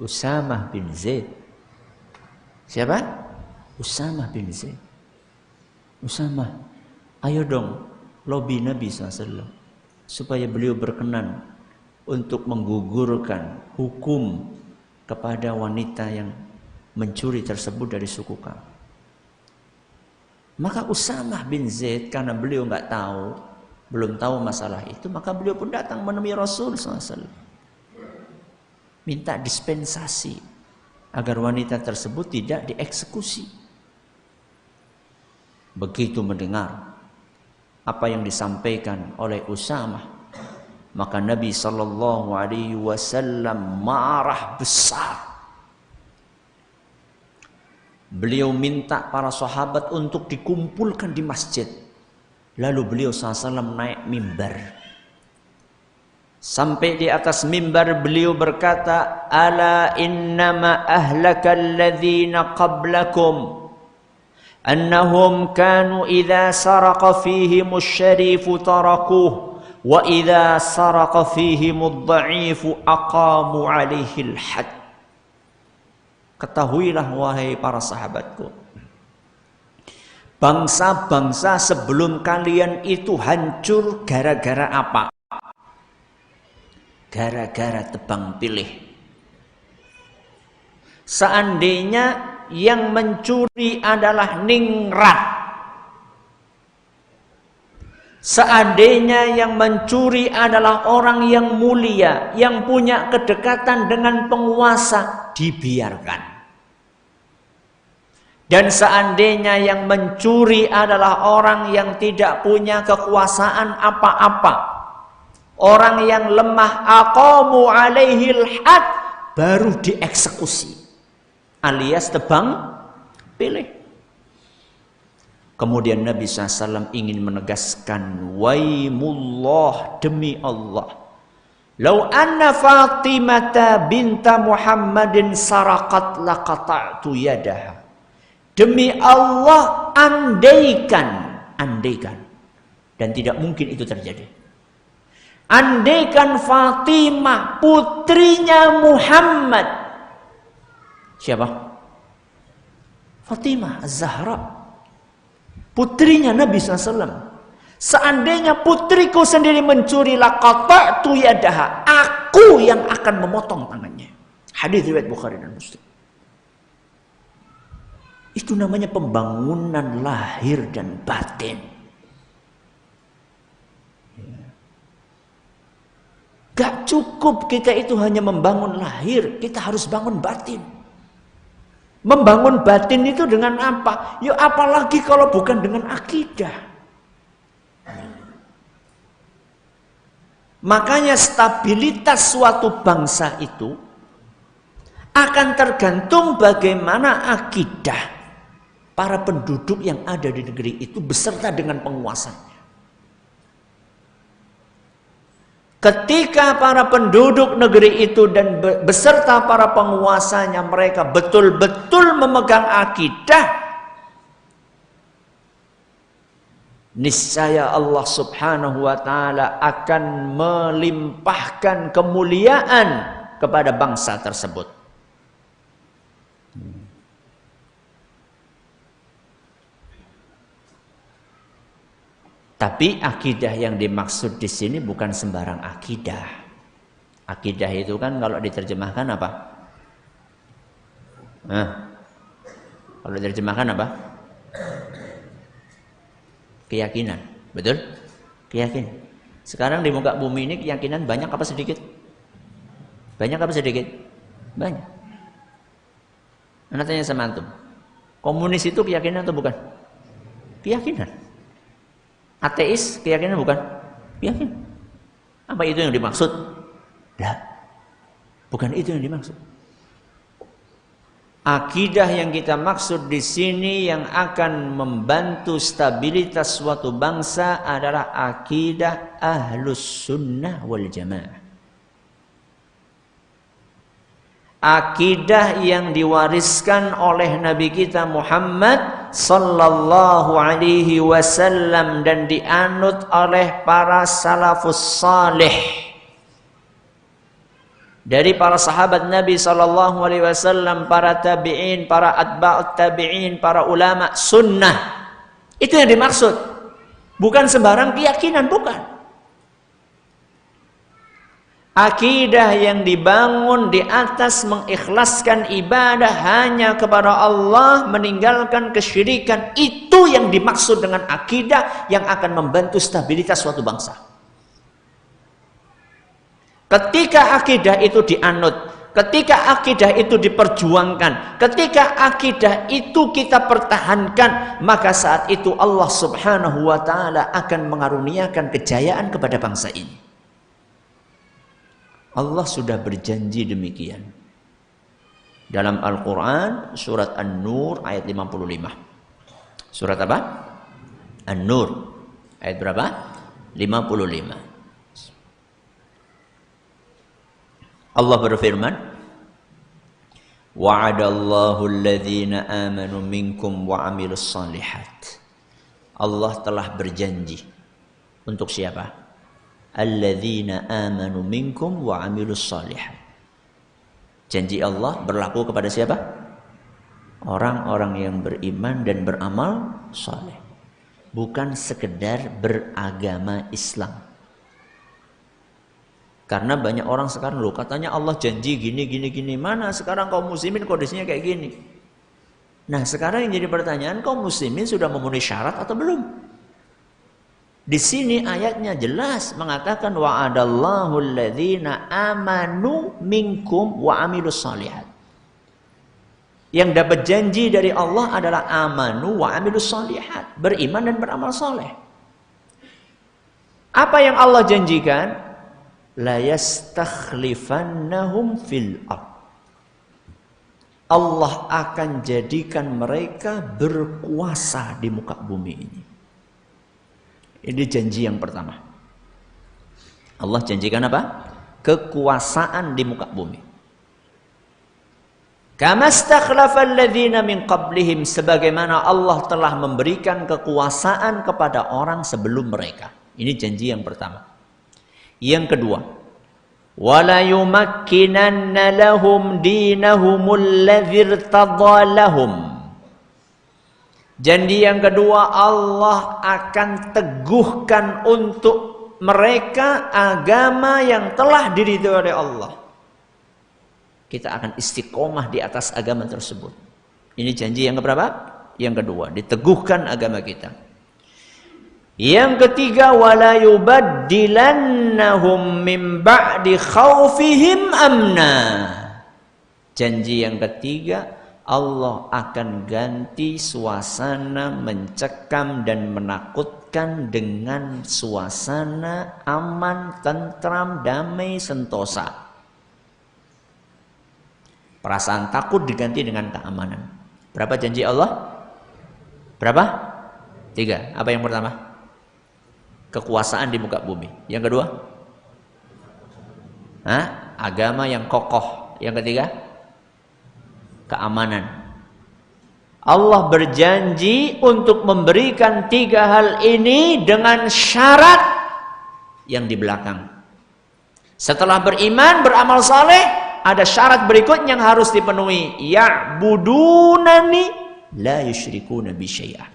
Usamah bin Zaid. Siapa? Usamah bin Zaid. Usamah, ayo dong lobi Nabi SAW supaya beliau berkenan untuk menggugurkan hukum kepada wanita yang mencuri tersebut dari suku kamu. Maka Usamah bin Zaid, karena beliau belum tahu masalah itu, maka beliau pun datang menemui Rasul SAW, minta dispensasi agar wanita tersebut tidak dieksekusi. Begitu mendengar apa yang disampaikan oleh Usamah, maka Nabi SAW marah besar. Beliau minta para sahabat untuk dikumpulkan di masjid. Lalu beliau SAW naik mimbar. Sampai di atas mimbar beliau berkata, ala innama ahlakal ladzina qablakum annahum kanu idza saraqa fihimus syarifu tarakuh wa idza saraqa fihimud dha'ifu aqamu alaihil had. Ketahuilah wahai para sahabatku, bangsa-bangsa sebelum kalian itu hancur gara-gara apa? Gara-gara tebang pilih. Seandainya yang mencuri adalah Ningrat, seandainya yang mencuri adalah orang yang mulia, yang punya kedekatan dengan penguasa, dibiarkan. Dan seandainya yang mencuri adalah orang yang tidak punya kekuasaan apa-apa, orang yang lemah, aqamu alaihil had, baru dieksekusi alias tebang pilih. Kemudian Nabi SAW ingin menegaskan, waimullah, demi Allah, lau anna Fatimata binta Muhammadin saraqat laqata'tu yadaha. Demi Allah, andaikan, dan tidak mungkin itu terjadi. Andaikan Fatimah putrinya Muhammad, siapa? Fatimah Az-Zahra, putrinya Nabi SAW. Seandainya putriku sendiri mencuri, laqata'tu yadaha, aku yang akan memotong tangannya. Hadis riwayat Bukhari dan Muslim. Itu namanya pembangunan lahir dan batin. Gak cukup kita itu hanya membangun lahir, kita harus bangun batin. Membangun batin itu dengan apa? Ya apalagi kalau bukan dengan akidah. Makanya stabilitas suatu bangsa itu akan tergantung bagaimana akidah para penduduk yang ada di negeri itu beserta dengan penguasanya. Ketika para penduduk negeri itu dan beserta para penguasanya mereka betul-betul memegang akidah, niscaya Allah Subhanahu wa taala akan melimpahkan kemuliaan kepada bangsa tersebut. Tapi akidah yang dimaksud di sini bukan sembarang akidah. Akidah itu kan kalau diterjemahkan apa? Kalau diterjemahkan apa? Keyakinan, betul? Keyakinan. Sekarang di muka bumi ini keyakinan banyak apa sedikit? Banyak apa sedikit? Banyak. Anak tanya sama antum, komunis itu keyakinan atau bukan? Keyakinan. Ateis keyakinan bukan? Keyakinan. Apa itu yang dimaksud? Tidak. Bukan itu yang dimaksud. Akidah yang kita maksud di sini yang akan membantu stabilitas suatu bangsa adalah akidah Ahlus Sunnah wal Jamaah. Akidah yang diwariskan oleh Nabi kita Muhammad sallallahu alaihi wasallam dan dianut oleh para salafus salih. Dari para sahabat Nabi sallallahu alaihi wasallam, para tabi'in, para atba'ut tabi'in, para ulama sunnah. Itu yang dimaksud. Bukan sembarang keyakinan, bukan. Akidah yang dibangun di atas mengikhlaskan ibadah hanya kepada Allah, meninggalkan kesyirikan, itu yang dimaksud dengan akidah yang akan membantu stabilitas suatu bangsa. Ketika akidah itu dianut, ketika akidah itu diperjuangkan, ketika akidah itu kita pertahankan, maka saat itu Allah Subhanahu wa taala akan mengaruniakan kejayaan kepada bangsa ini. Allah sudah berjanji demikian. Dalam Al-Quran, surat An-Nur ayat 55. Surat apa? An-Nur. Ayat berapa? 55. Allah berfirman, wa'adallahu alladhina amanu minkum wa amilus salihat. Allah telah berjanji. Untuk siapa? Alladzina amanu minkum wa amilus salihat. Janji Allah berlaku kepada siapa? Orang-orang yang beriman dan beramal saleh. Bukan sekedar beragama Islam. Karena banyak orang sekarang loh katanya Allah janji gini. Mana sekarang kaum muslimin kondisinya kayak gini? Nah sekarang yang jadi pertanyaan, kaum muslimin sudah memenuhi syarat atau belum? Di sini ayatnya jelas mengatakan wa'adallahu alladzina amanu minkum wa amilus shalihat. Yang dapat janji dari Allah adalah amanu wa amilus shalihat, beriman dan beramal soleh. Apa yang Allah janjikan? La yastakhlifannahum fil ardh. Allah akan jadikan mereka berkuasa di muka bumi ini. Ini janji yang pertama. Allah janjikan apa? Kekuasaan di muka bumi. Kama stakhlafal ladzina min qablihim, sebagaimana Allah telah memberikan kekuasaan kepada orang sebelum mereka. Ini janji yang pertama. Yang kedua, wala yumakkinanna lahum dinahumul ladzi irtadha lahum. Janji yang kedua, Allah akan teguhkan untuk mereka agama yang telah diridhoi oleh Allah. Kita akan istiqomah di atas agama tersebut. Ini janji yang keberapa? Yang kedua, diteguhkan agama kita. Yang ketiga, wala yubaddilannahum min ba'di khaufihim amna. Janji yang ketiga, Allah akan ganti suasana mencekam dan menakutkan dengan suasana aman, tentram, damai, sentosa. Perasaan takut diganti dengan keamanan. Berapa janji Allah? Berapa? 3. Apa yang pertama? Kekuasaan di muka bumi. Yang kedua? Agama yang kokoh. Yang ketiga? Keamanan. Allah berjanji untuk memberikan 3 hal ini dengan syarat yang di belakang. Setelah beriman, beramal saleh, ada syarat berikutnya yang harus dipenuhi. Ya'budunani la yusyrikuna bi syai'an.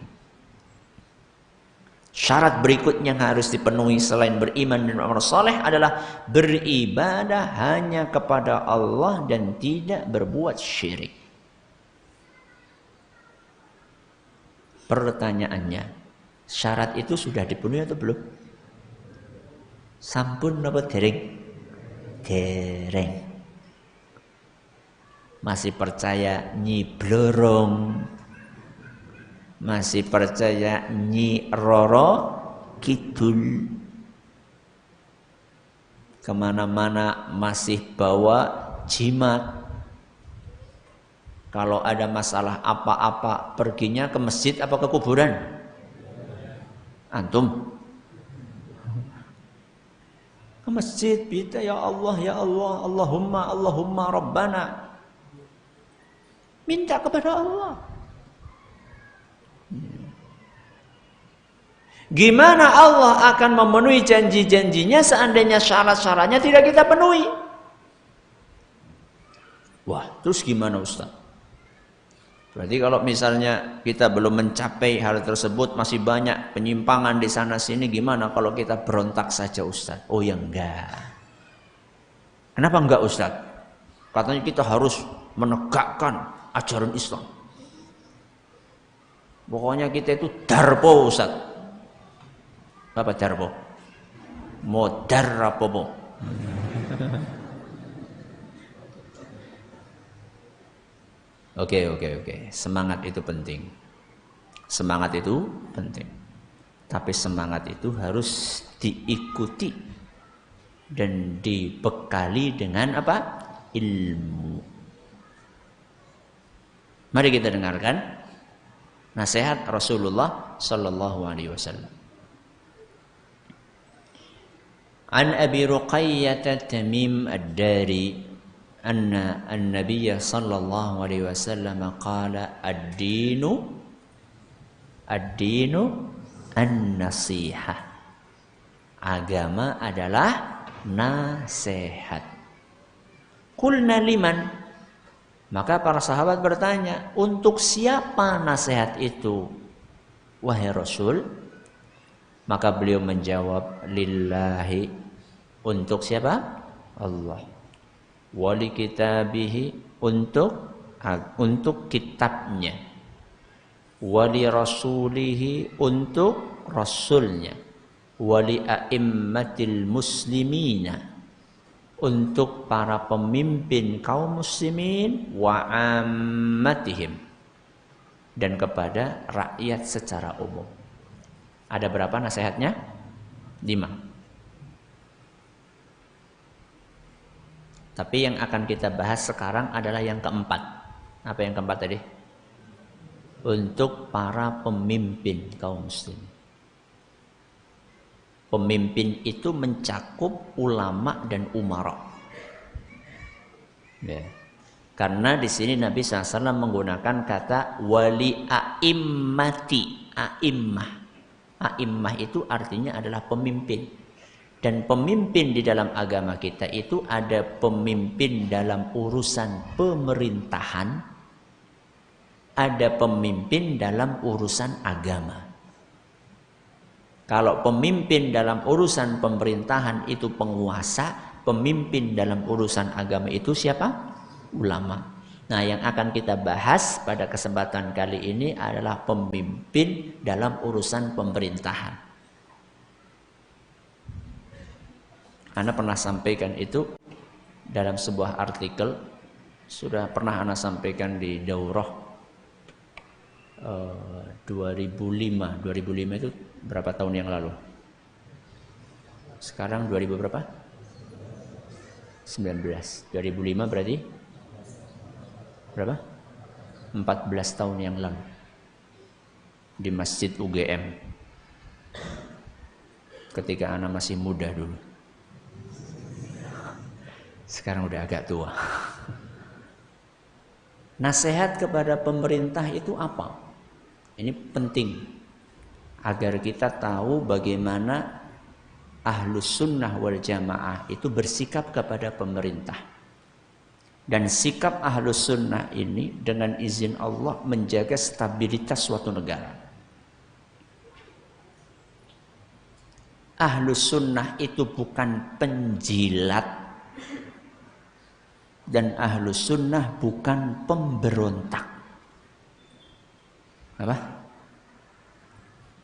Syarat berikutnya yang harus dipenuhi selain beriman dan beramal saleh adalah beribadah hanya kepada Allah dan tidak berbuat syirik. Pertanyaannya, syarat itu sudah dipenuhi atau belum? Sampun apa dereng? Dereng. Masih percaya Nyi Blorong, masih percaya Nyi Roro Kidul, kemana-mana masih bawa jimat. Kalau ada masalah apa-apa, perginya ke masjid apa ke kuburan? Antum? Ke masjid, kita ya Allah, Allahumma Rabbana. Minta kepada Allah. Gimana Allah akan memenuhi janji-janjinya seandainya syarat-syaratnya tidak kita penuhi? Wah, terus gimana Ustaz? Berarti kalau misalnya kita belum mencapai hal tersebut, masih banyak penyimpangan di sana sini, gimana kalau kita berontak saja Ustaz? Oh ya enggak. Kenapa enggak Ustaz? Katanya kita harus menegakkan ajaran Islam. Pokoknya kita itu darpo Ustaz. Apa darpo? Modar rapopo. Oke. Semangat itu penting. Semangat itu penting. Tapi semangat itu harus diikuti dan dibekali dengan apa? Ilmu. Mari kita dengarkan nasihat Rasulullah sallallahu alaihi wasallam. An Abi Ruqayyah Tamim Ad-Dari anna an-nabiy sallallahu alaihi wasallam qala ad-dinu an-nasihah. Agama adalah nasihat. Qulna liman? Maka para sahabat bertanya, untuk siapa nasihat itu wahai Rasul? Maka beliau menjawab, lillahi, untuk siapa? Allah. Wali kitabihi, untuk kitabnya. Wali rasulihi, untuk rasulnya. Wali a'immatil muslimina, untuk para pemimpin kaum muslimin wa ammatihim, dan kepada rakyat secara umum. Ada berapa nasihatnya? 5. Tapi yang akan kita bahas sekarang adalah yang keempat. Apa yang keempat tadi? Untuk para pemimpin kaum muslim. Pemimpin itu mencakup ulama dan umara. Ya. Karena di sini Nabi SAW menggunakan kata wali a'immati. A'immah. A'immah itu artinya adalah pemimpin. Dan pemimpin di dalam agama kita itu ada pemimpin dalam urusan pemerintahan, ada pemimpin dalam urusan agama. Kalau pemimpin dalam urusan pemerintahan itu penguasa, pemimpin dalam urusan agama itu siapa? Ulama. Nah, yang akan kita bahas pada kesempatan kali ini adalah pemimpin dalam urusan pemerintahan. Ana pernah sampaikan itu dalam sebuah artikel, sudah pernah Ana sampaikan di daurah 2005 itu berapa tahun yang lalu? Sekarang 2000 berapa? 19. 2005 berarti berapa? 14 tahun yang lalu di Masjid UGM. Ketika Ana masih muda dulu. Sekarang udah agak tua. Nasihat kepada pemerintah itu apa? Ini penting agar kita tahu bagaimana Ahlus Sunnah wal Jamaah itu bersikap kepada pemerintah. Dan sikap Ahlus Sunnah ini dengan izin Allah menjaga stabilitas suatu negara. Ahlus Sunnah itu bukan penjilat, dan Ahlus Sunnah bukan pemberontak. Apa?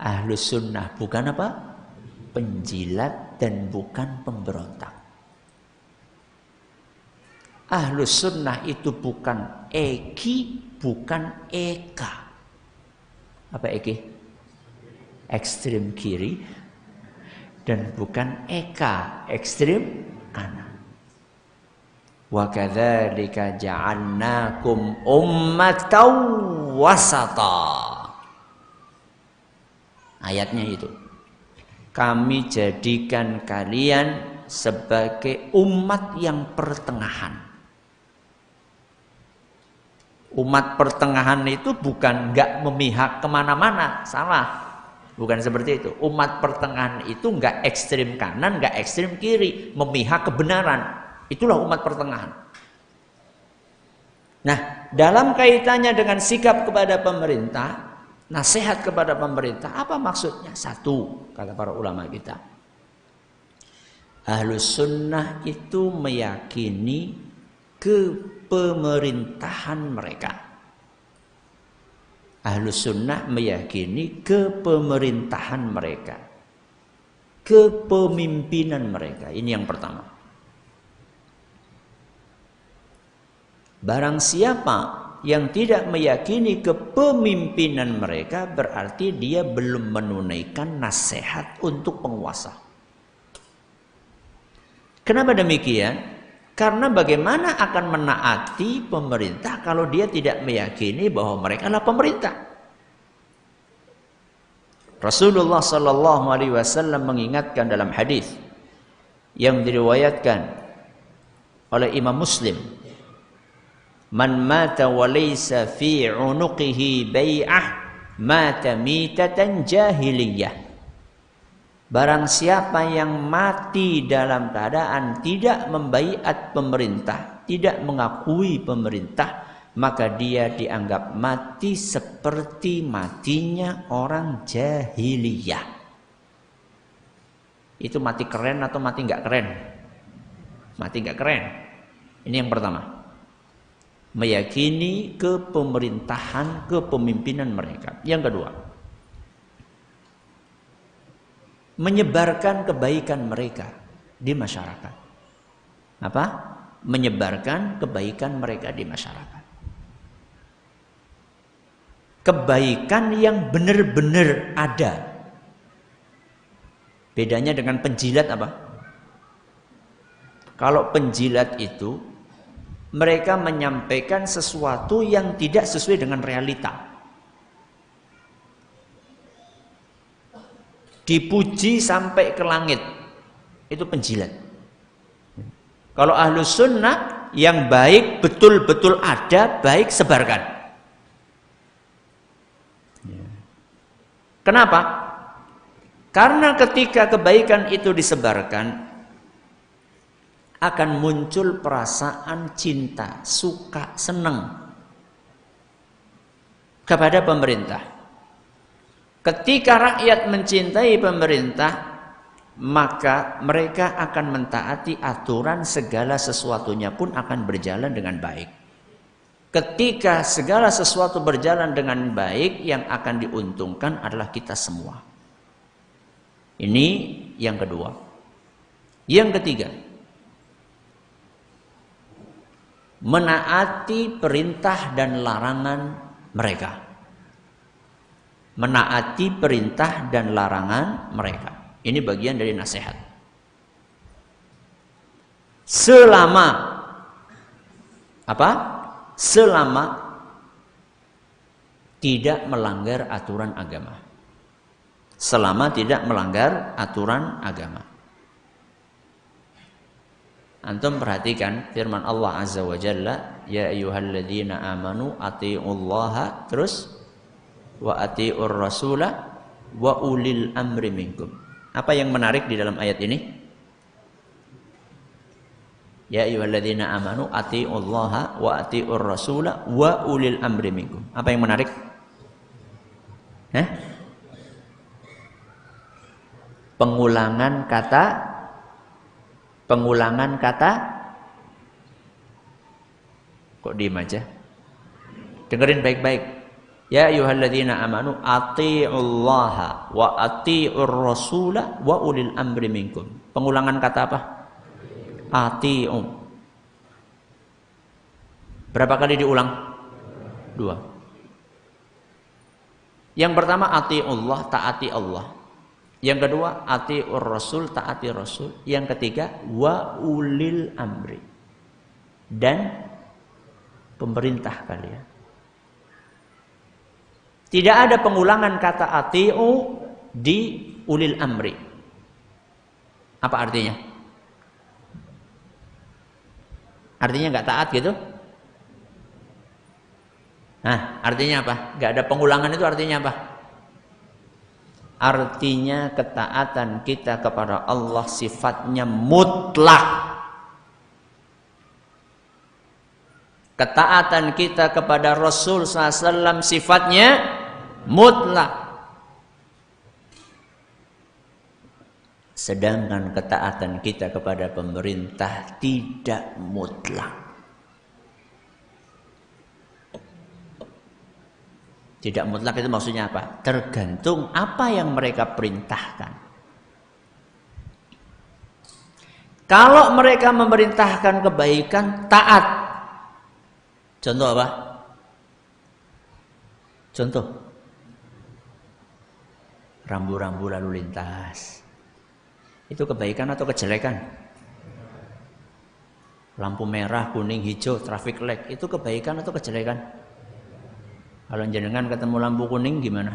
Ahlus Sunnah bukan apa? Penjilat dan bukan pemberontak. Ahlus Sunnah itu bukan eki, bukan eka. Apa eki? Ekstrem kiri. Dan bukan eka, ekstrem kanan. Wa kadzalika ja'alnakum ummatan wasata. Ayatnya itu. Kami jadikan kalian sebagai umat yang pertengahan. Umat pertengahan itu bukan enggak memihak kemana-mana, salah. Bukan seperti itu. Umat pertengahan itu enggak ekstrem kanan, enggak ekstrem kiri, memihak kebenaran. Itulah umat pertengahan. Nah, dalam kaitannya dengan sikap kepada pemerintah, nasihat kepada pemerintah, apa maksudnya? Satu, kata para ulama kita. Ahlus Sunnah itu meyakini kepemerintahan mereka. Ahlus Sunnah meyakini kepemerintahan mereka, kepemimpinan mereka. Ini yang pertama. Barang siapa yang tidak meyakini kepemimpinan mereka, berarti dia belum menunaikan nasihat untuk penguasa. Kenapa demikian? Karena bagaimana akan menaati pemerintah kalau dia tidak meyakini bahwa mereka adalah pemerintah? Rasulullah sallallahu alaihi wasallam mengingatkan dalam hadis yang diriwayatkan oleh Imam Muslim, man mata wa laysa fi 'unuqihi bai'ah mata mitatan jahiliyah. Barang siapa yang mati dalam keadaan tidak membaiat pemerintah, tidak mengakui pemerintah, maka dia dianggap mati seperti matinya orang jahiliyah. Itu mati keren atau mati nggak keren? Mati nggak keren. Ini yang pertama. Meyakini kepemerintahan, kepemimpinan mereka. Yang kedua, menyebarkan kebaikan mereka di masyarakat. menyebarkan kebaikan mereka di masyarakat. Kebaikan yang benar-benar ada. Bedanya dengan penjilat apa? Kalau penjilat itu mereka menyampaikan sesuatu yang tidak sesuai dengan realita. Dipuji sampai ke langit, itu penjilat. Kalau ahlus sunnah yang baik betul-betul ada, baik sebarkan. Kenapa? Karena ketika kebaikan itu disebarkan, akan muncul perasaan cinta, suka, senang kepada pemerintah. Ketika rakyat mencintai pemerintah, maka mereka akan mentaati aturan, segala sesuatunya pun akan berjalan dengan baik. Ketika segala sesuatu berjalan dengan baik, yang akan diuntungkan adalah kita semua. Ini yang kedua. Yang ketiga, menaati perintah dan larangan mereka. Menaati perintah dan larangan mereka. Ini bagian dari nasihat. Selama Selama tidak melanggar aturan agama. Selama tidak melanggar aturan agama. Antum perhatikan firman Allah Azza wa Jalla, ya ayyuhalladzina amanu atiiullaha, terus wa atiiur rasula wa ulil amri minkum. Apa yang menarik di dalam ayat ini? Ya ayyuhalladzina amanu atiiullaha wa atiiur rasula wa ulil amri minkum. Apa yang menarik? Pengulangan kata kok diem aja? Dengerin baik-baik. Ya ayyuhalladzina amanu atiiullaha wa atiiur rasula wa ulil amri minkum. Pengulangan kata apa? Ati'u. Berapa kali diulang? 2. Yang pertama atiiullah, taati Allah. Yang kedua atiiur rasul, taati rasul. Yang ketiga wa ulil amri, dan pemerintah kalian. Tidak ada pengulangan kata ati'u di ulil amri. Apa artinya? Artinya nggak taat gitu? Artinya apa? Nggak ada pengulangan itu artinya apa? Artinya ketaatan kita kepada Allah sifatnya mutlak. Ketaatan kita kepada Rasul SAW sifatnya mutlak. Sedangkan ketaatan kita kepada pemerintah tidak mutlak. Tidak mutlak itu maksudnya apa? Tergantung apa yang mereka perintahkan. Kalau mereka memerintahkan kebaikan, taat. Contoh apa? Contoh. Rambu-rambu lalu lintas. Itu kebaikan atau kejelekan? Lampu merah, kuning, hijau, traffic light, itu kebaikan atau kejelekan? Kalau jenengan ketemu lampu kuning gimana?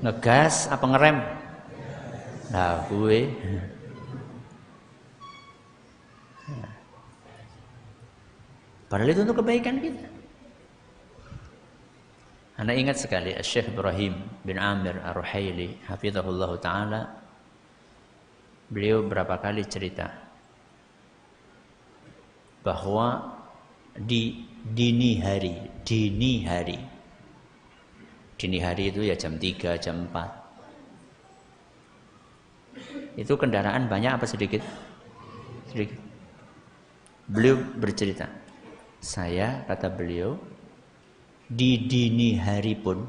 Ngegas apa ngerem? Nah, gue. Padahal itu untuk kebaikan kita. Anda ingat sekali Syekh Ibrahim bin Amir Ar-Ruhaili hafizahullah ta'ala. Beliau berapa kali cerita bahwa di dini hari itu ya jam 3, jam 4. Itu kendaraan banyak apa sedikit? Sedikit. Beliau bercerita, saya, kata beliau, di dini hari pun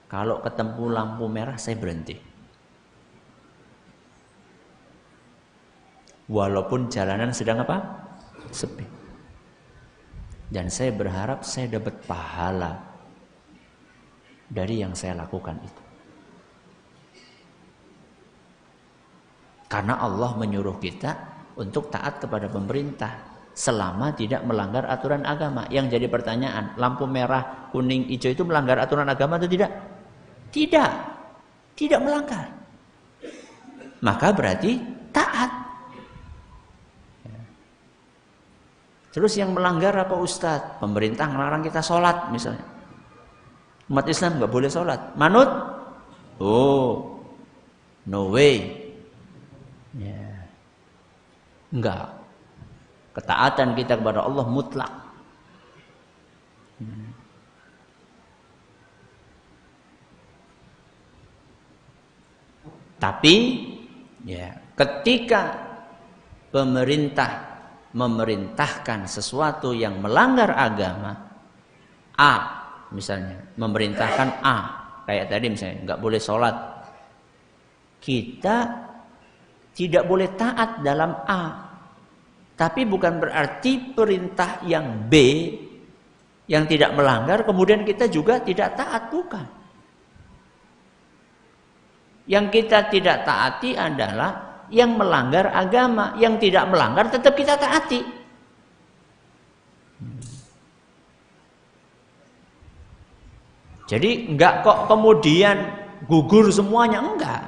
kalau ketemu lampu merah saya berhenti. Walaupun jalanan sedang apa? Sepi. Dan saya berharap saya dapat pahala dari yang saya lakukan itu. Karena Allah menyuruh kita untuk taat kepada pemerintah selama tidak melanggar aturan agama. Yang jadi pertanyaan, lampu merah, kuning, hijau itu melanggar aturan agama atau tidak? Tidak. Tidak melanggar. Maka berarti taat. Terus yang melanggar apa Ustadz? Pemerintah melarang kita sholat misalnya. Umat Islam nggak boleh sholat. Manut? Oh, no way. Ya. Enggak. Ketaatan kita kepada Allah mutlak. Tapi ya, ketika pemerintah memerintahkan sesuatu yang melanggar agama, A misalnya, memerintahkan A, kayak tadi misalnya nggak boleh sholat, kita tidak boleh taat dalam A, tapi bukan berarti perintah yang B yang tidak melanggar kemudian kita juga tidak taat, bukan. Yang kita tidak taati adalah yang melanggar agama, yang tidak melanggar tetap kita taati. Jadi enggak kok kemudian gugur semuanya, enggak.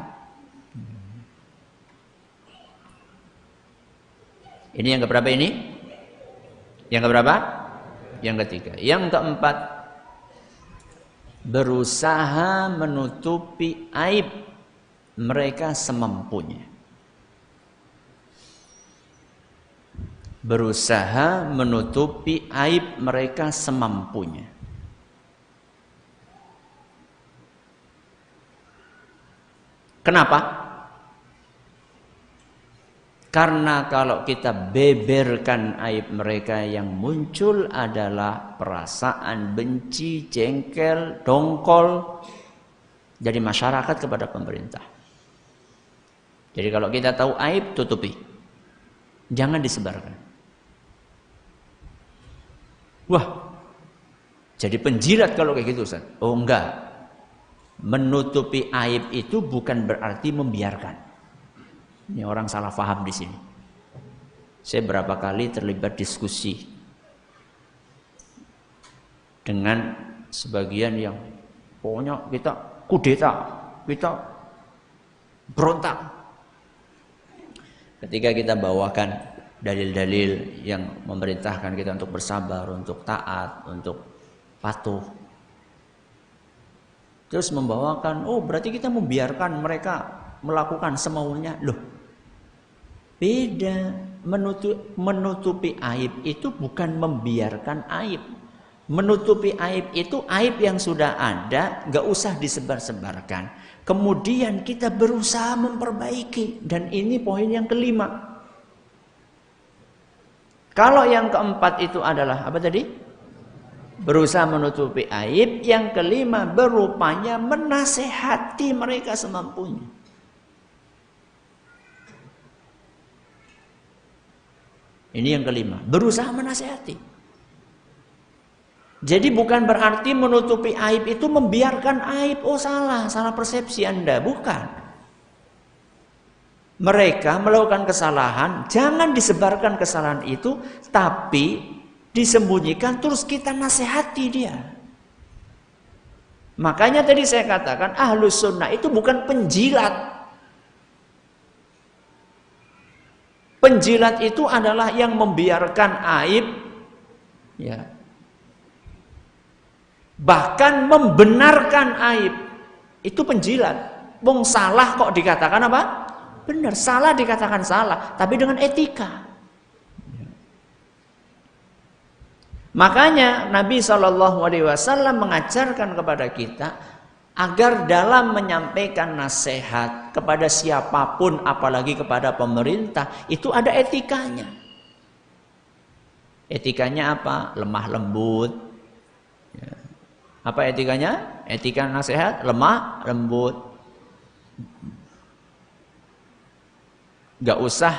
Ini yang keberapa ini? Yang keberapa? Yang ketiga. Yang keempat, berusaha menutupi aib mereka semampunya. Berusaha menutupi aib mereka semampunya. Kenapa? Karena kalau kita beberkan aib mereka, yang muncul adalah perasaan benci, jengkel, dongkol dari masyarakat kepada pemerintah. Jadi kalau kita tahu aib, tutupi. Jangan disebarkan. Wah, jadi penjilat kalau kayak gitu, Ustaz. Oh enggak. Menutupi aib itu bukan berarti membiarkan. Ini orang salah paham di sini. Saya berapa kali terlibat diskusi dengan sebagian yang pokoknya kita kudeta, kita berontak. Ketika kita bawakan dalil-dalil yang memerintahkan kita untuk bersabar, untuk taat, untuk patuh, terus membawakan, oh berarti kita membiarkan mereka melakukan semaunya. Loh, beda. Menutupi aib itu bukan membiarkan aib. Menutupi aib itu aib yang sudah ada, gak usah disebar-sebarkan. Kemudian kita berusaha memperbaiki. Dan ini poin yang kelima. Kalau yang keempat itu adalah apa tadi? Berusaha menutupi aib. Yang kelima berupaya menasehati mereka semampunya. Ini yang kelima, berusaha menasehati. Jadi bukan berarti menutupi aib itu membiarkan aib. Oh salah persepsi Anda, bukan. Mereka melakukan kesalahan, jangan disebarkan kesalahan itu, tapi disembunyikan terus kita nasihati dia. Makanya tadi saya katakan Ahlus Sunnah itu bukan penjilat. Penjilat itu adalah yang membiarkan aib, ya, bahkan membenarkan aib. Itu penjilat. Wong salah kok dikatakan apa? Benar. Salah dikatakan salah, tapi dengan etika. Makanya Nabi SAW mengajarkan kepada kita agar dalam menyampaikan nasihat kepada siapapun, apalagi kepada pemerintah, itu ada etikanya. Etikanya apa? Lemah lembut. Apa etikanya? Etika nasihat lemah lembut. Gak usah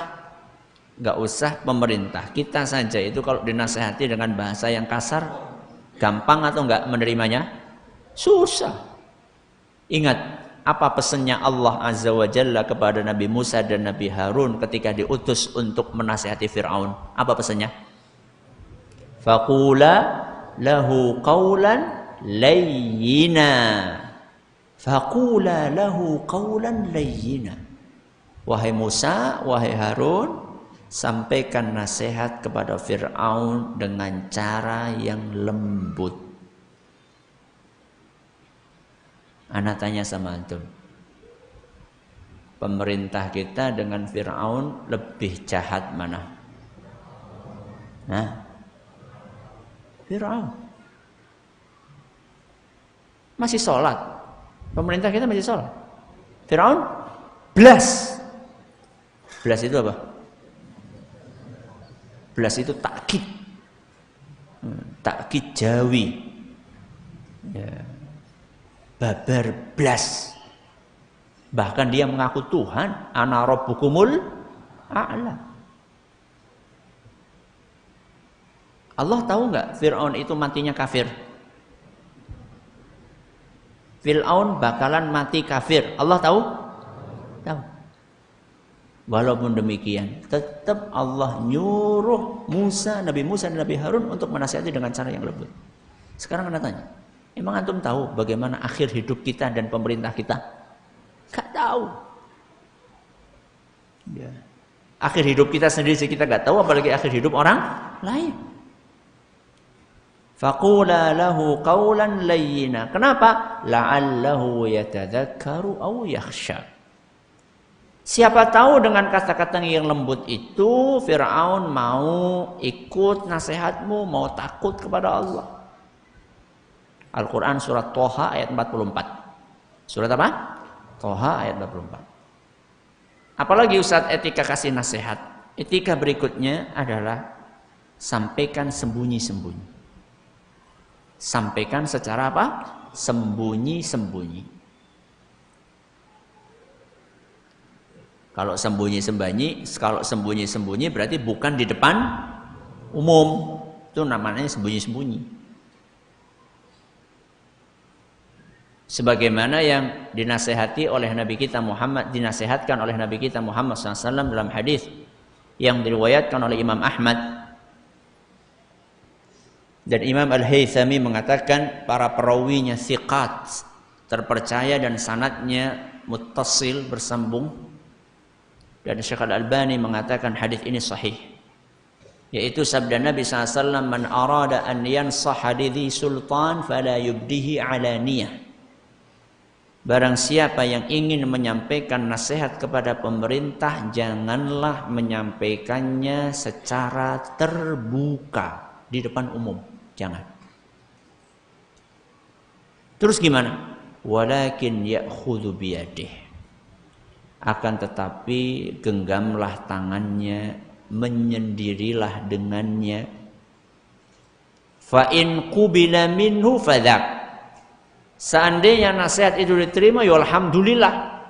Nggak usah pemerintah, kita saja itu kalau dinasehati dengan bahasa yang kasar, gampang atau nggak menerimanya? Susah. Ingat, apa pesannya Allah Azza wa Jalla kepada Nabi Musa dan Nabi Harun ketika diutus untuk menasehati Fir'aun? Apa pesannya? Faqula lahu qawlan layyina. Faqula lahu qawlan layyina. Wahai Musa, wahai Harun, sampaikan nasihat kepada Fir'aun dengan cara yang lembut. Ana tanya sama antum, pemerintah kita dengan Fir'aun lebih jahat mana? Nah, Fir'aun masih sholat, pemerintah kita masih sholat. Fir'aun belas itu apa? Belas itu takkid, takkid Jawi, ya. Babar belas. Bahkan dia mengaku Tuhan, ana rabbukumul a'la. Allah tahu nggak Fir'aun itu matinya kafir? Fir'aun bakalan mati kafir. Allah tahu? Tahu. Walaupun demikian, tetap Allah nyuruh Nabi Musa dan Nabi Harun untuk menasihati dengan cara yang lembut. Sekarang Anda tanya, emang antum tahu bagaimana akhir hidup kita dan pemerintah kita? Gak tahu. Ya. Akhir hidup kita sendiri kita gak tahu, apalagi akhir hidup orang lain. Faqula lahu qawlan layyina. Kenapa? La'allahu yatadzakkaru aw yakhsha. Siapa tahu dengan kata-kata yang lembut itu Fir'aun mau ikut nasihatmu, mau takut kepada Allah. Al-Quran surat Toha ayat 44. Surat apa? Toha ayat 44. Apalagi Ustaz etika kasih nasihat? Etika berikutnya adalah sampaikan sembunyi-sembunyi. Sampaikan secara apa? Sembunyi-sembunyi. Kalau sembunyi-sembunyi berarti bukan di depan umum. Itu namanya sembunyi-sembunyi. Sebagaimana yang dinasihatkan oleh Nabi kita Muhammad SAW dalam hadis yang diriwayatkan oleh Imam Ahmad dan Imam Al-Haythami mengatakan para perawinya thiqat, terpercaya dan sanadnya muttasil, bersambung. Dan Syekh Al-Albani mengatakan hadis ini sahih, yaitu sabda Nabi SAW, man arada an yansaha lidhi sultan fala yubdihi alaniyah. Barang siapa yang ingin menyampaikan nasihat kepada pemerintah, janganlah menyampaikannya secara terbuka di depan umum, jangan. Terus gimana? Walakin ya'khudhu biyadih. Akan tetapi genggamlah tangannya, menyendirilah dengannya. Fa in qubila minhu fadzak. Seandainya nasihat itu diterima, ya alhamdulillah.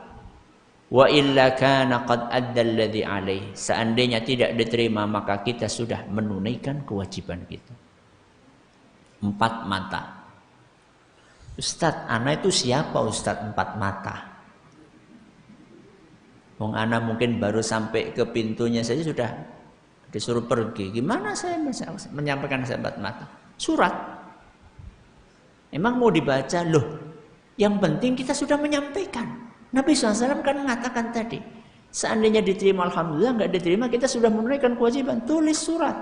Wa illa kana qad adda alladhi alaih. Seandainya tidak diterima, maka kita sudah menunaikan kewajiban kita. 4 mata. Ustaz, ana itu siapa Ustaz 4 mata? Wong ana mungkin baru sampai ke pintunya saja sudah disuruh pergi. Gimana saya menyampaikan nasihat mata? Surat. Emang mau dibaca? Loh, yang penting kita sudah menyampaikan. Nabi SAW kan mengatakan tadi, seandainya diterima alhamdulillah, nggak diterima kita sudah menunaikan kewajiban. Tulis surat.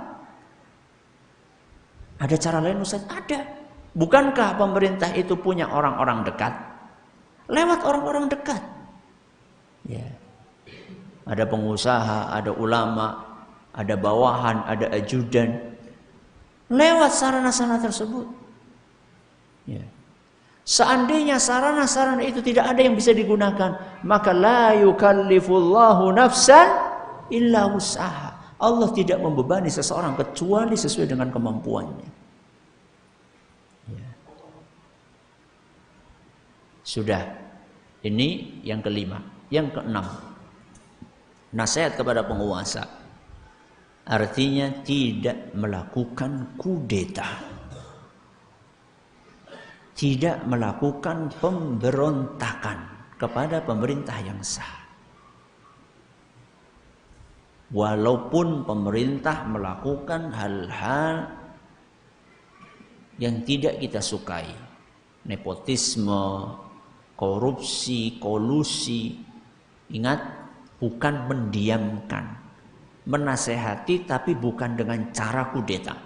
Ada cara lain Ustaz? Ada. Bukankah pemerintah itu punya orang-orang dekat? Lewat orang-orang dekat. Ya. Ada pengusaha, ada ulama, ada bawahan, ada ajudan. Lewat sarana-sarana tersebut. Ya. Seandainya sarana-sarana itu tidak ada yang bisa digunakan, maka la yukallifullahu nafsan illa wus'aha. Allah tidak membebani seseorang kecuali sesuai dengan kemampuannya. Ya. Sudah. Ini yang kelima. Yang keenam, nasihat kepada penguasa. artinya tidak melakukan kudeta, tidak melakukan pemberontakan kepada pemerintah yang sah. Walaupun pemerintah melakukan hal-hal yang tidak kita sukai, nepotisme, korupsi, kolusi, ingat, bukan mendiamkan, menasehati, tapi bukan dengan cara kudeta.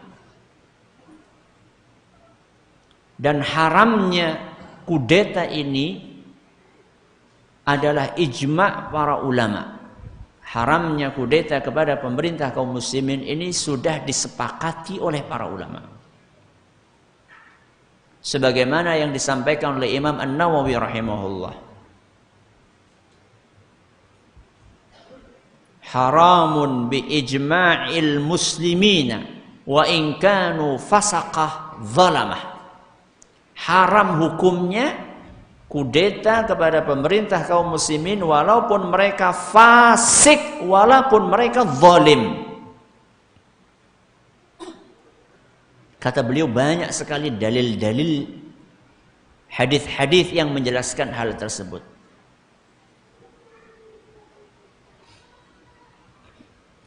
Dan haramnya kudeta ini adalah ijma' para ulama. Haramnya kudeta kepada pemerintah kaum muslimin ini sudah disepakati oleh para ulama. Sebagaimana yang disampaikan oleh Imam An-Nawawi rahimahullah. Haramun bi ijma'il muslimina wa in kanu fasaqah zalamah. Haram hukumnya kudeta kepada pemerintah kaum muslimin walaupun mereka fasik, walaupun mereka zalim. Kata beliau banyak sekali dalil-dalil hadis-hadis yang menjelaskan hal tersebut.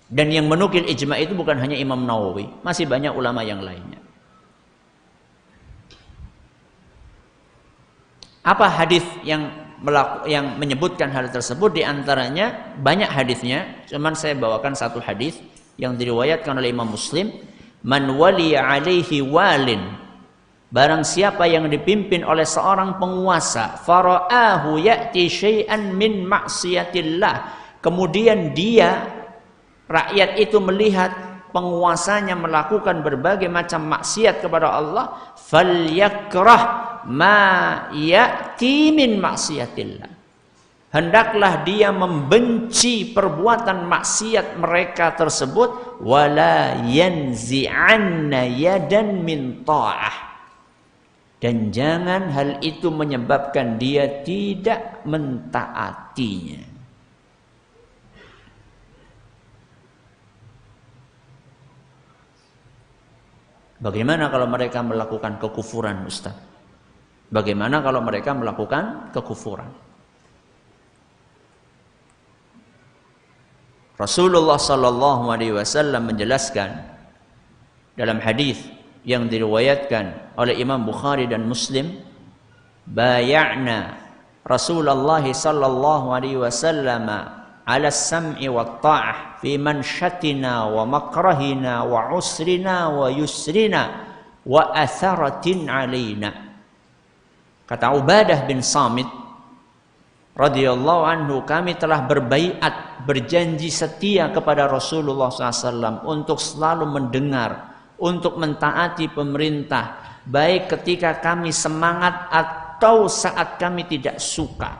Dan yang menukil ijma itu bukan hanya Imam Nawawi, masih banyak ulama yang lainnya. Apa hadis yang menyebutkan hal tersebut? Di antaranya banyak hadisnya, cuman saya bawakan satu hadis yang diriwayatkan oleh Imam Muslim. Man wali alaihi walin, barang siapa yang dipimpin oleh seorang penguasa, faraahu ya'ti syai'an min maksiatillah, kemudian dia, rakyat itu melihat penguasanya melakukan berbagai macam maksiat kepada Allah, falyakrah ma ya'ti min maksiatillah, hendaklah dia membenci perbuatan maksiat mereka tersebut, wala yanzi'anna yadan min ta'ah, dan jangan hal itu menyebabkan dia tidak mentaatinya. Bagaimana kalau mereka melakukan kekufuran, Ustaz? Bagaimana kalau mereka melakukan kekufuran? Rasulullah sallallahu alaihi wasallam menjelaskan dalam hadis yang diriwayatkan oleh Imam Bukhari dan Muslim, bay'na Rasulullah sallallahu alaihi wasallam ala sam'i wa ta'ah fi manshatina wa makrahina wa usrina wa yusrina wa atharatin alaina. Kata Ubadah bin Samit radhiyallahu anhu, kami telah berbaiat, berjanji setia kepada Rasulullah SAW untuk selalu mendengar, untuk mentaati pemerintah, baik ketika kami semangat atau saat kami tidak suka,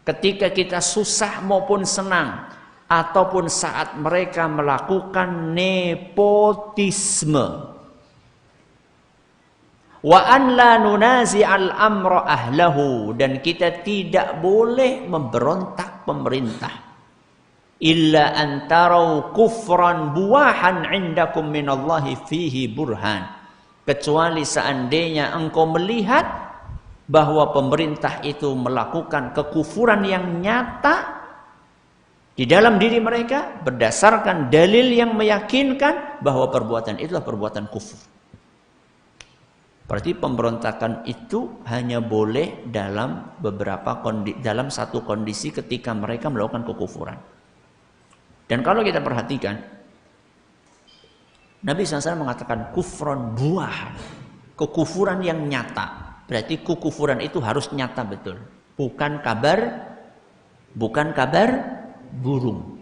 ketika kita susah maupun senang, ataupun saat mereka melakukan nepotisme. Wa an la nunazi'al amra ahlahu, dan kita tidak boleh memberontak pemerintah. Illa antarau kufran buwahan indakum minallahi fihi burhan, kecuali seandainya engkau melihat bahwa pemerintah itu melakukan kekufuran yang nyata di dalam diri mereka berdasarkan dalil yang meyakinkan bahwa perbuatan itulah perbuatan kufur. Berarti pemberontakan itu hanya boleh dalam dalam satu kondisi ketika mereka melakukan kekufuran. Dan kalau kita perhatikan, Nabi SAW mengatakan kufron buah, kekufuran yang nyata. Berarti kekufuran itu harus nyata betul, bukan kabar burung.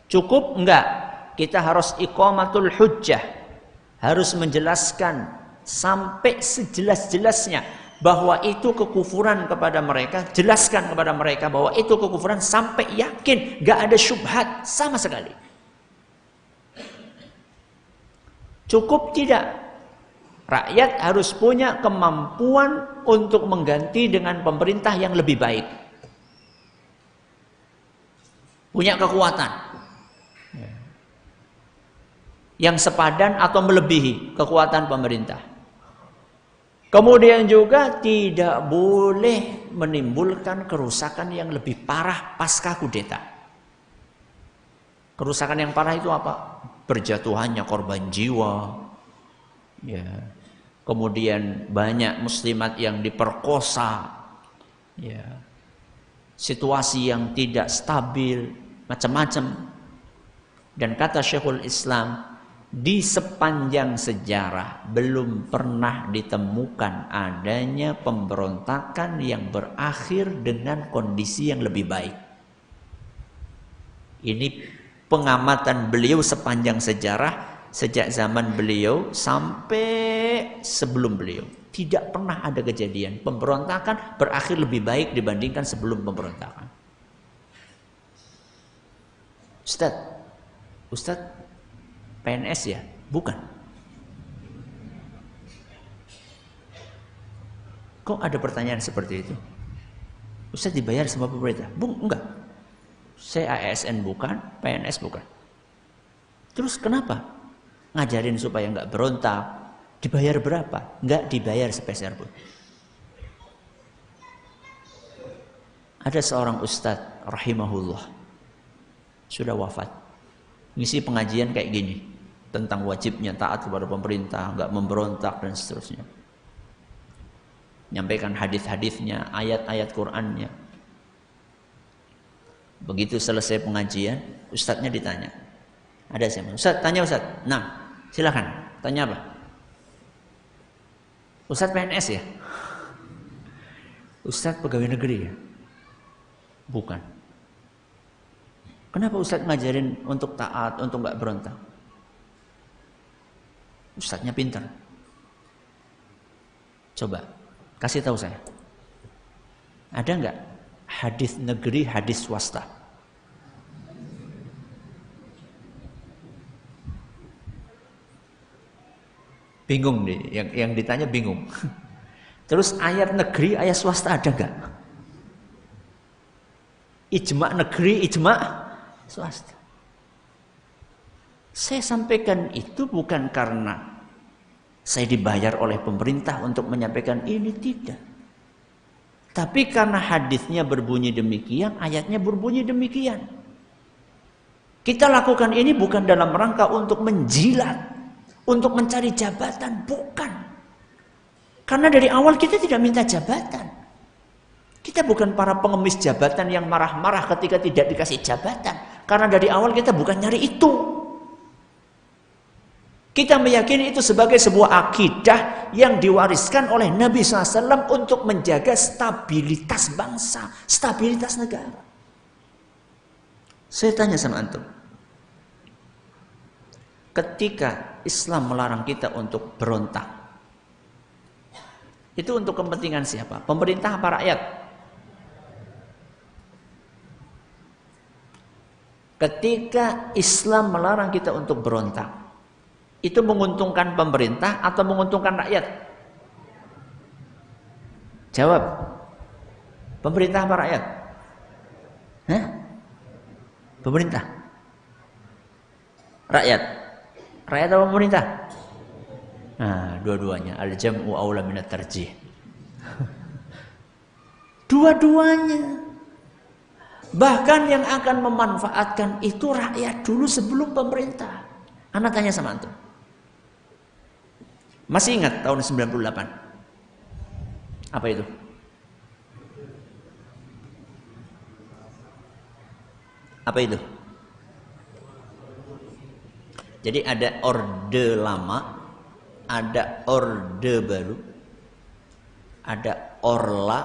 Cukup enggak? Kita harus iqamatul hujjah. Harus menjelaskan sampai sejelas-jelasnya bahwa itu kekufuran kepada mereka. Jelaskan kepada mereka bahwa itu kekufuran sampai yakin, gak ada syubhat sama sekali. Cukup tidak? Rakyat harus punya kemampuan untuk mengganti dengan pemerintah yang lebih baik. Punya kekuatan. yang sepadan atau melebihi kekuatan pemerintah. Kemudian juga tidak boleh menimbulkan kerusakan yang lebih parah pasca kudeta. Kerusakan yang parah itu apa? Berjatuhannya korban jiwa, ya. Kemudian banyak muslimat yang diperkosa, ya. Situasi yang tidak stabil, macam-macam. Dan kata Syekhul Islam, di sepanjang sejarah belum pernah ditemukan adanya pemberontakan yang berakhir dengan kondisi yang lebih baik. Ini pengamatan beliau sepanjang sejarah, sejak zaman beliau sampai sebelum beliau. Tidak pernah ada kejadian pemberontakan berakhir lebih baik dibandingkan sebelum pemberontakan. Ustadz PNS ya? Bukan. Kok ada pertanyaan seperti itu? Ustadz dibayar sama pemerintah? Enggak. Saya ASN bukan, PNS bukan. Terus kenapa? Ngajarin supaya enggak berontak. Dibayar berapa? Enggak dibayar sepeser pun. Ada seorang ustadz rahimahullah sudah wafat. Ngisi pengajian kayak gini tentang wajibnya taat kepada pemerintah, enggak memberontak dan seterusnya. Nyampaikan hadis-hadisnya, ayat-ayat Qur'annya. Begitu selesai pengajian, ustadznya ditanya. Ada siapa? Ustadz, tanya Ustadz. Nah, silakan. Tanya apa? Ustadz PNS ya? Ustadz pegawai negeri ya? Bukan. Kenapa Ustadz ngajarin untuk taat, untuk enggak berontak? Ustadznya pintar. Coba, kasih tahu saya. Ada enggak hadis negeri, hadis swasta? Bingung nih, yang ditanya bingung. Terus ayat negeri, ayat swasta ada enggak? Ijma negeri, ijma swasta. Saya sampaikan itu bukan karena saya dibayar oleh pemerintah untuk menyampaikan ini, tidak. Tapi karena hadisnya berbunyi demikian, ayatnya berbunyi demikian. Kita lakukan ini bukan dalam rangka untuk menjilat, untuk mencari jabatan, bukan. Karena dari awal kita tidak minta jabatan. Kita bukan para pengemis jabatan yang marah-marah ketika tidak dikasih jabatan. Karena dari awal kita bukan nyari itu. Kita meyakini itu sebagai sebuah akidah yang diwariskan oleh Nabi SAW untuk menjaga stabilitas bangsa, stabilitas negara. Saya tanya sama antum. Ketika Islam melarang kita untuk berontak, itu untuk kepentingan siapa? Pemerintah apa rakyat? Ketika Islam melarang kita untuk berontak, itu menguntungkan pemerintah atau menguntungkan rakyat? Jawab. Pemerintah apa rakyat? Hah? Pemerintah. Rakyat. Rakyat atau pemerintah? Nah, dua-duanya. Al-jam'u aula minat tarjih. Dua-duanya. Bahkan yang akan memanfaatkan itu rakyat dulu sebelum pemerintah. Anak tanya sama antum. Masih ingat tahun 98? Apa itu? Apa itu? Jadi ada orde lama, ada orde baru, ada orla,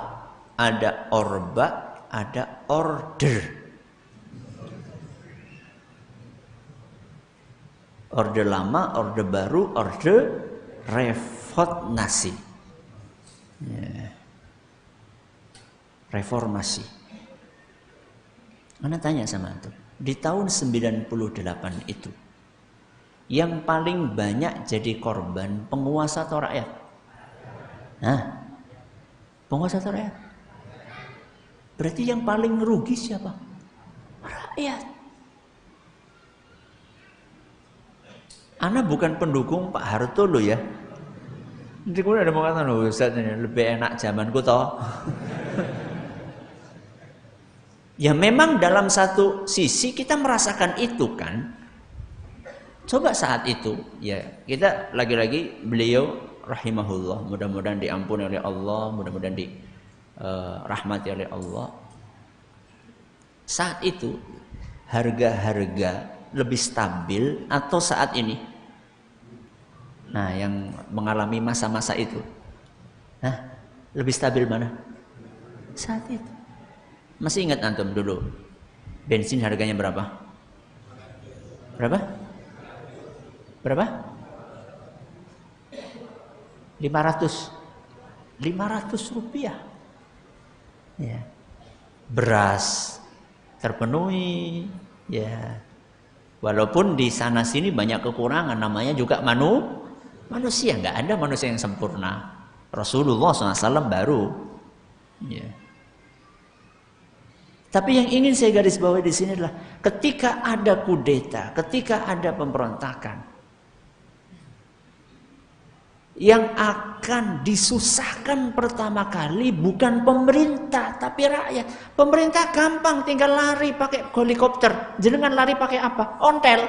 ada orba, ada order. Orde lama, orde baru, orde reformasi. Ya. Reformasi. Ana tanya sama antum, di tahun 98 itu yang paling banyak jadi korban penguasa atau rakyat? Nah, penguasa atau rakyat? Berarti yang paling rugi siapa? Rakyat. Ana bukan pendukung Pak Harto loh ya. Nanti kemudian ada mengatakan, oh Ustaz ini lebih enak zamanku toh. Ya memang dalam satu sisi kita merasakan itu kan. Coba saat itu ya kita lagi-lagi beliau rahimahullah, mudah-mudahan diampuni oleh Allah, mudah-mudahan dirahmati oleh Allah. Saat itu harga-harga lebih stabil atau saat ini? Nah, yang mengalami masa-masa itu, nah, lebih stabil mana? Saat itu. Masih ingat antum dulu? Bensin harganya berapa? Berapa? Berapa? 500 rupiah. Ya. Beras terpenuhi, ya. Walaupun di sana sini banyak kekurangan, namanya juga manusia, nggak ada manusia yang sempurna. Rasulullah SAW baru. Ya. Tapi yang ingin saya garis bawahi di sini adalah ketika ada kudeta, ketika ada pemberontakan, yang akan disusahkan pertama kali bukan pemerintah tapi rakyat. Pemerintah gampang, tinggal lari pakai helikopter. Jenengan lari pakai apa? Ontel.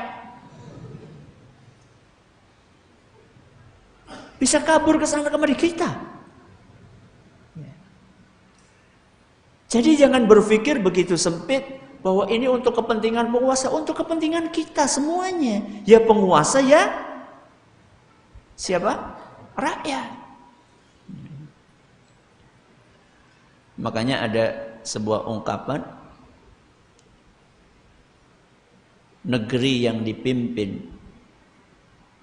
Bisa kabur ke sana kemari kita. Jadi jangan berpikir begitu sempit bahwa ini untuk kepentingan penguasa, untuk kepentingan kita semuanya. Ya penguasa ya siapa? Rakyat. Makanya ada sebuah ungkapan, negeri yang dipimpin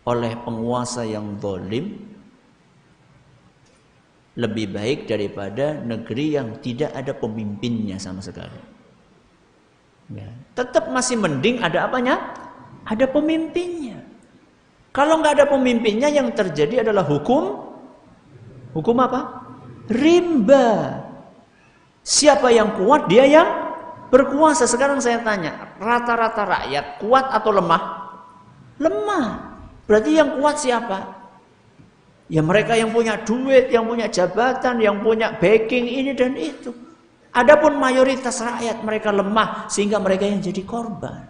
oleh penguasa yang zalim lebih baik daripada negeri yang tidak ada pemimpinnya sama sekali. Ya. Tetap masih mending ada apanya? Ada pemimpinnya. Kalau nggak ada pemimpinnya, yang terjadi adalah hukum apa? Rimba. Siapa yang kuat, dia yang berkuasa. Sekarang saya tanya, rata-rata rakyat kuat atau lemah? Lemah. Berarti yang kuat siapa? Ya mereka yang punya duit, yang punya jabatan, yang punya backing ini dan itu. Adapun mayoritas rakyat mereka lemah sehingga mereka yang jadi korban.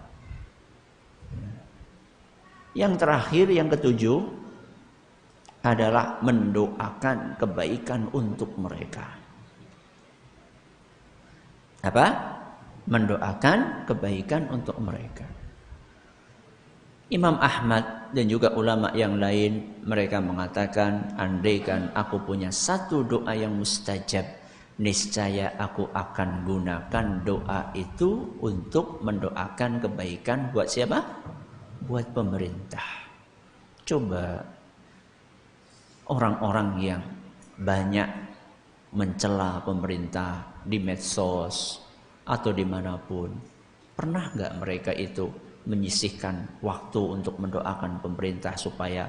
Yang terakhir, yang ketujuh adalah mendoakan kebaikan untuk mereka. Apa? Mendoakan kebaikan untuk mereka. Imam Ahmad dan juga ulama yang lain mereka mengatakan, andaikan aku punya satu doa yang mustajab, niscaya aku akan gunakan doa itu untuk mendoakan kebaikan buat siapa? Buat pemerintah. Coba orang-orang yang banyak mencela pemerintah di medsos atau dimanapun, pernah nggak mereka itu menyisihkan waktu untuk mendoakan pemerintah supaya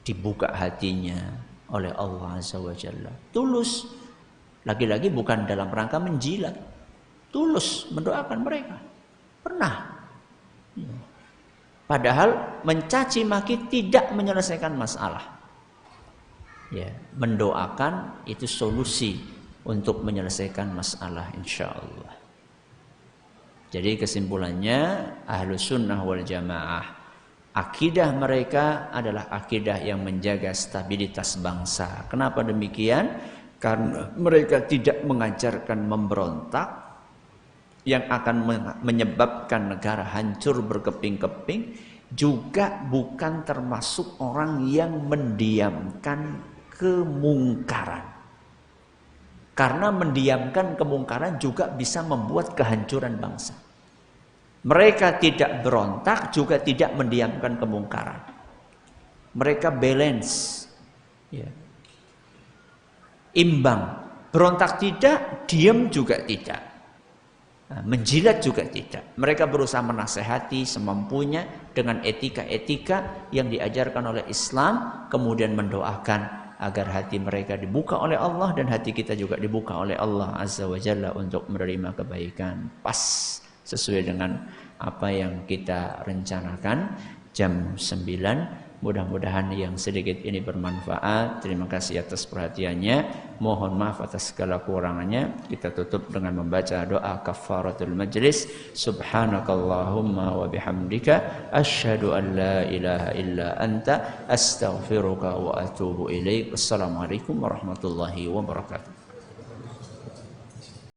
dibuka hatinya oleh Allah Azza wa Jalla? Tulus. Lagi-lagi bukan dalam rangka menjilat. Tulus mendoakan mereka. Pernah. Padahal mencaci maki tidak menyelesaikan masalah. Ya, mendoakan itu solusi untuk menyelesaikan masalah, insyaallah. Jadi kesimpulannya, Ahlus Sunnah wal Jamaah, akidah mereka adalah akidah yang menjaga stabilitas bangsa. Kenapa demikian? Karena mereka tidak mengajarkan memberontak yang akan menyebabkan negara hancur berkeping-keping, juga bukan termasuk orang yang mendiamkan kemungkaran. Karena mendiamkan kemungkaran juga bisa membuat kehancuran bangsa. Mereka tidak berontak, juga tidak mendiamkan kemungkaran. Mereka balance, ya. Imbang. Berontak tidak, diam juga tidak. Nah, menjilat juga tidak. Mereka berusaha menasehati semampunya dengan etika-etika yang diajarkan oleh Islam, kemudian mendoakan agar hati mereka dibuka oleh Allah dan hati kita juga dibuka oleh Allah Azza wa Jalla untuk menerima kebaikan pas sesuai dengan apa yang kita rencanakan. jam 9. Mudah-mudahan yang sedikit ini bermanfaat. Terima kasih atas perhatiannya. Mohon maaf atas segala kurangannya. Kita tutup dengan membaca doa kafaratul majlis. Subhanakallahumma wa bihamdika asyhadu an la ilaha illa anta astaghfiruka wa atubu ilaik. Wassalamualaikum warahmatullahi wabarakatuh.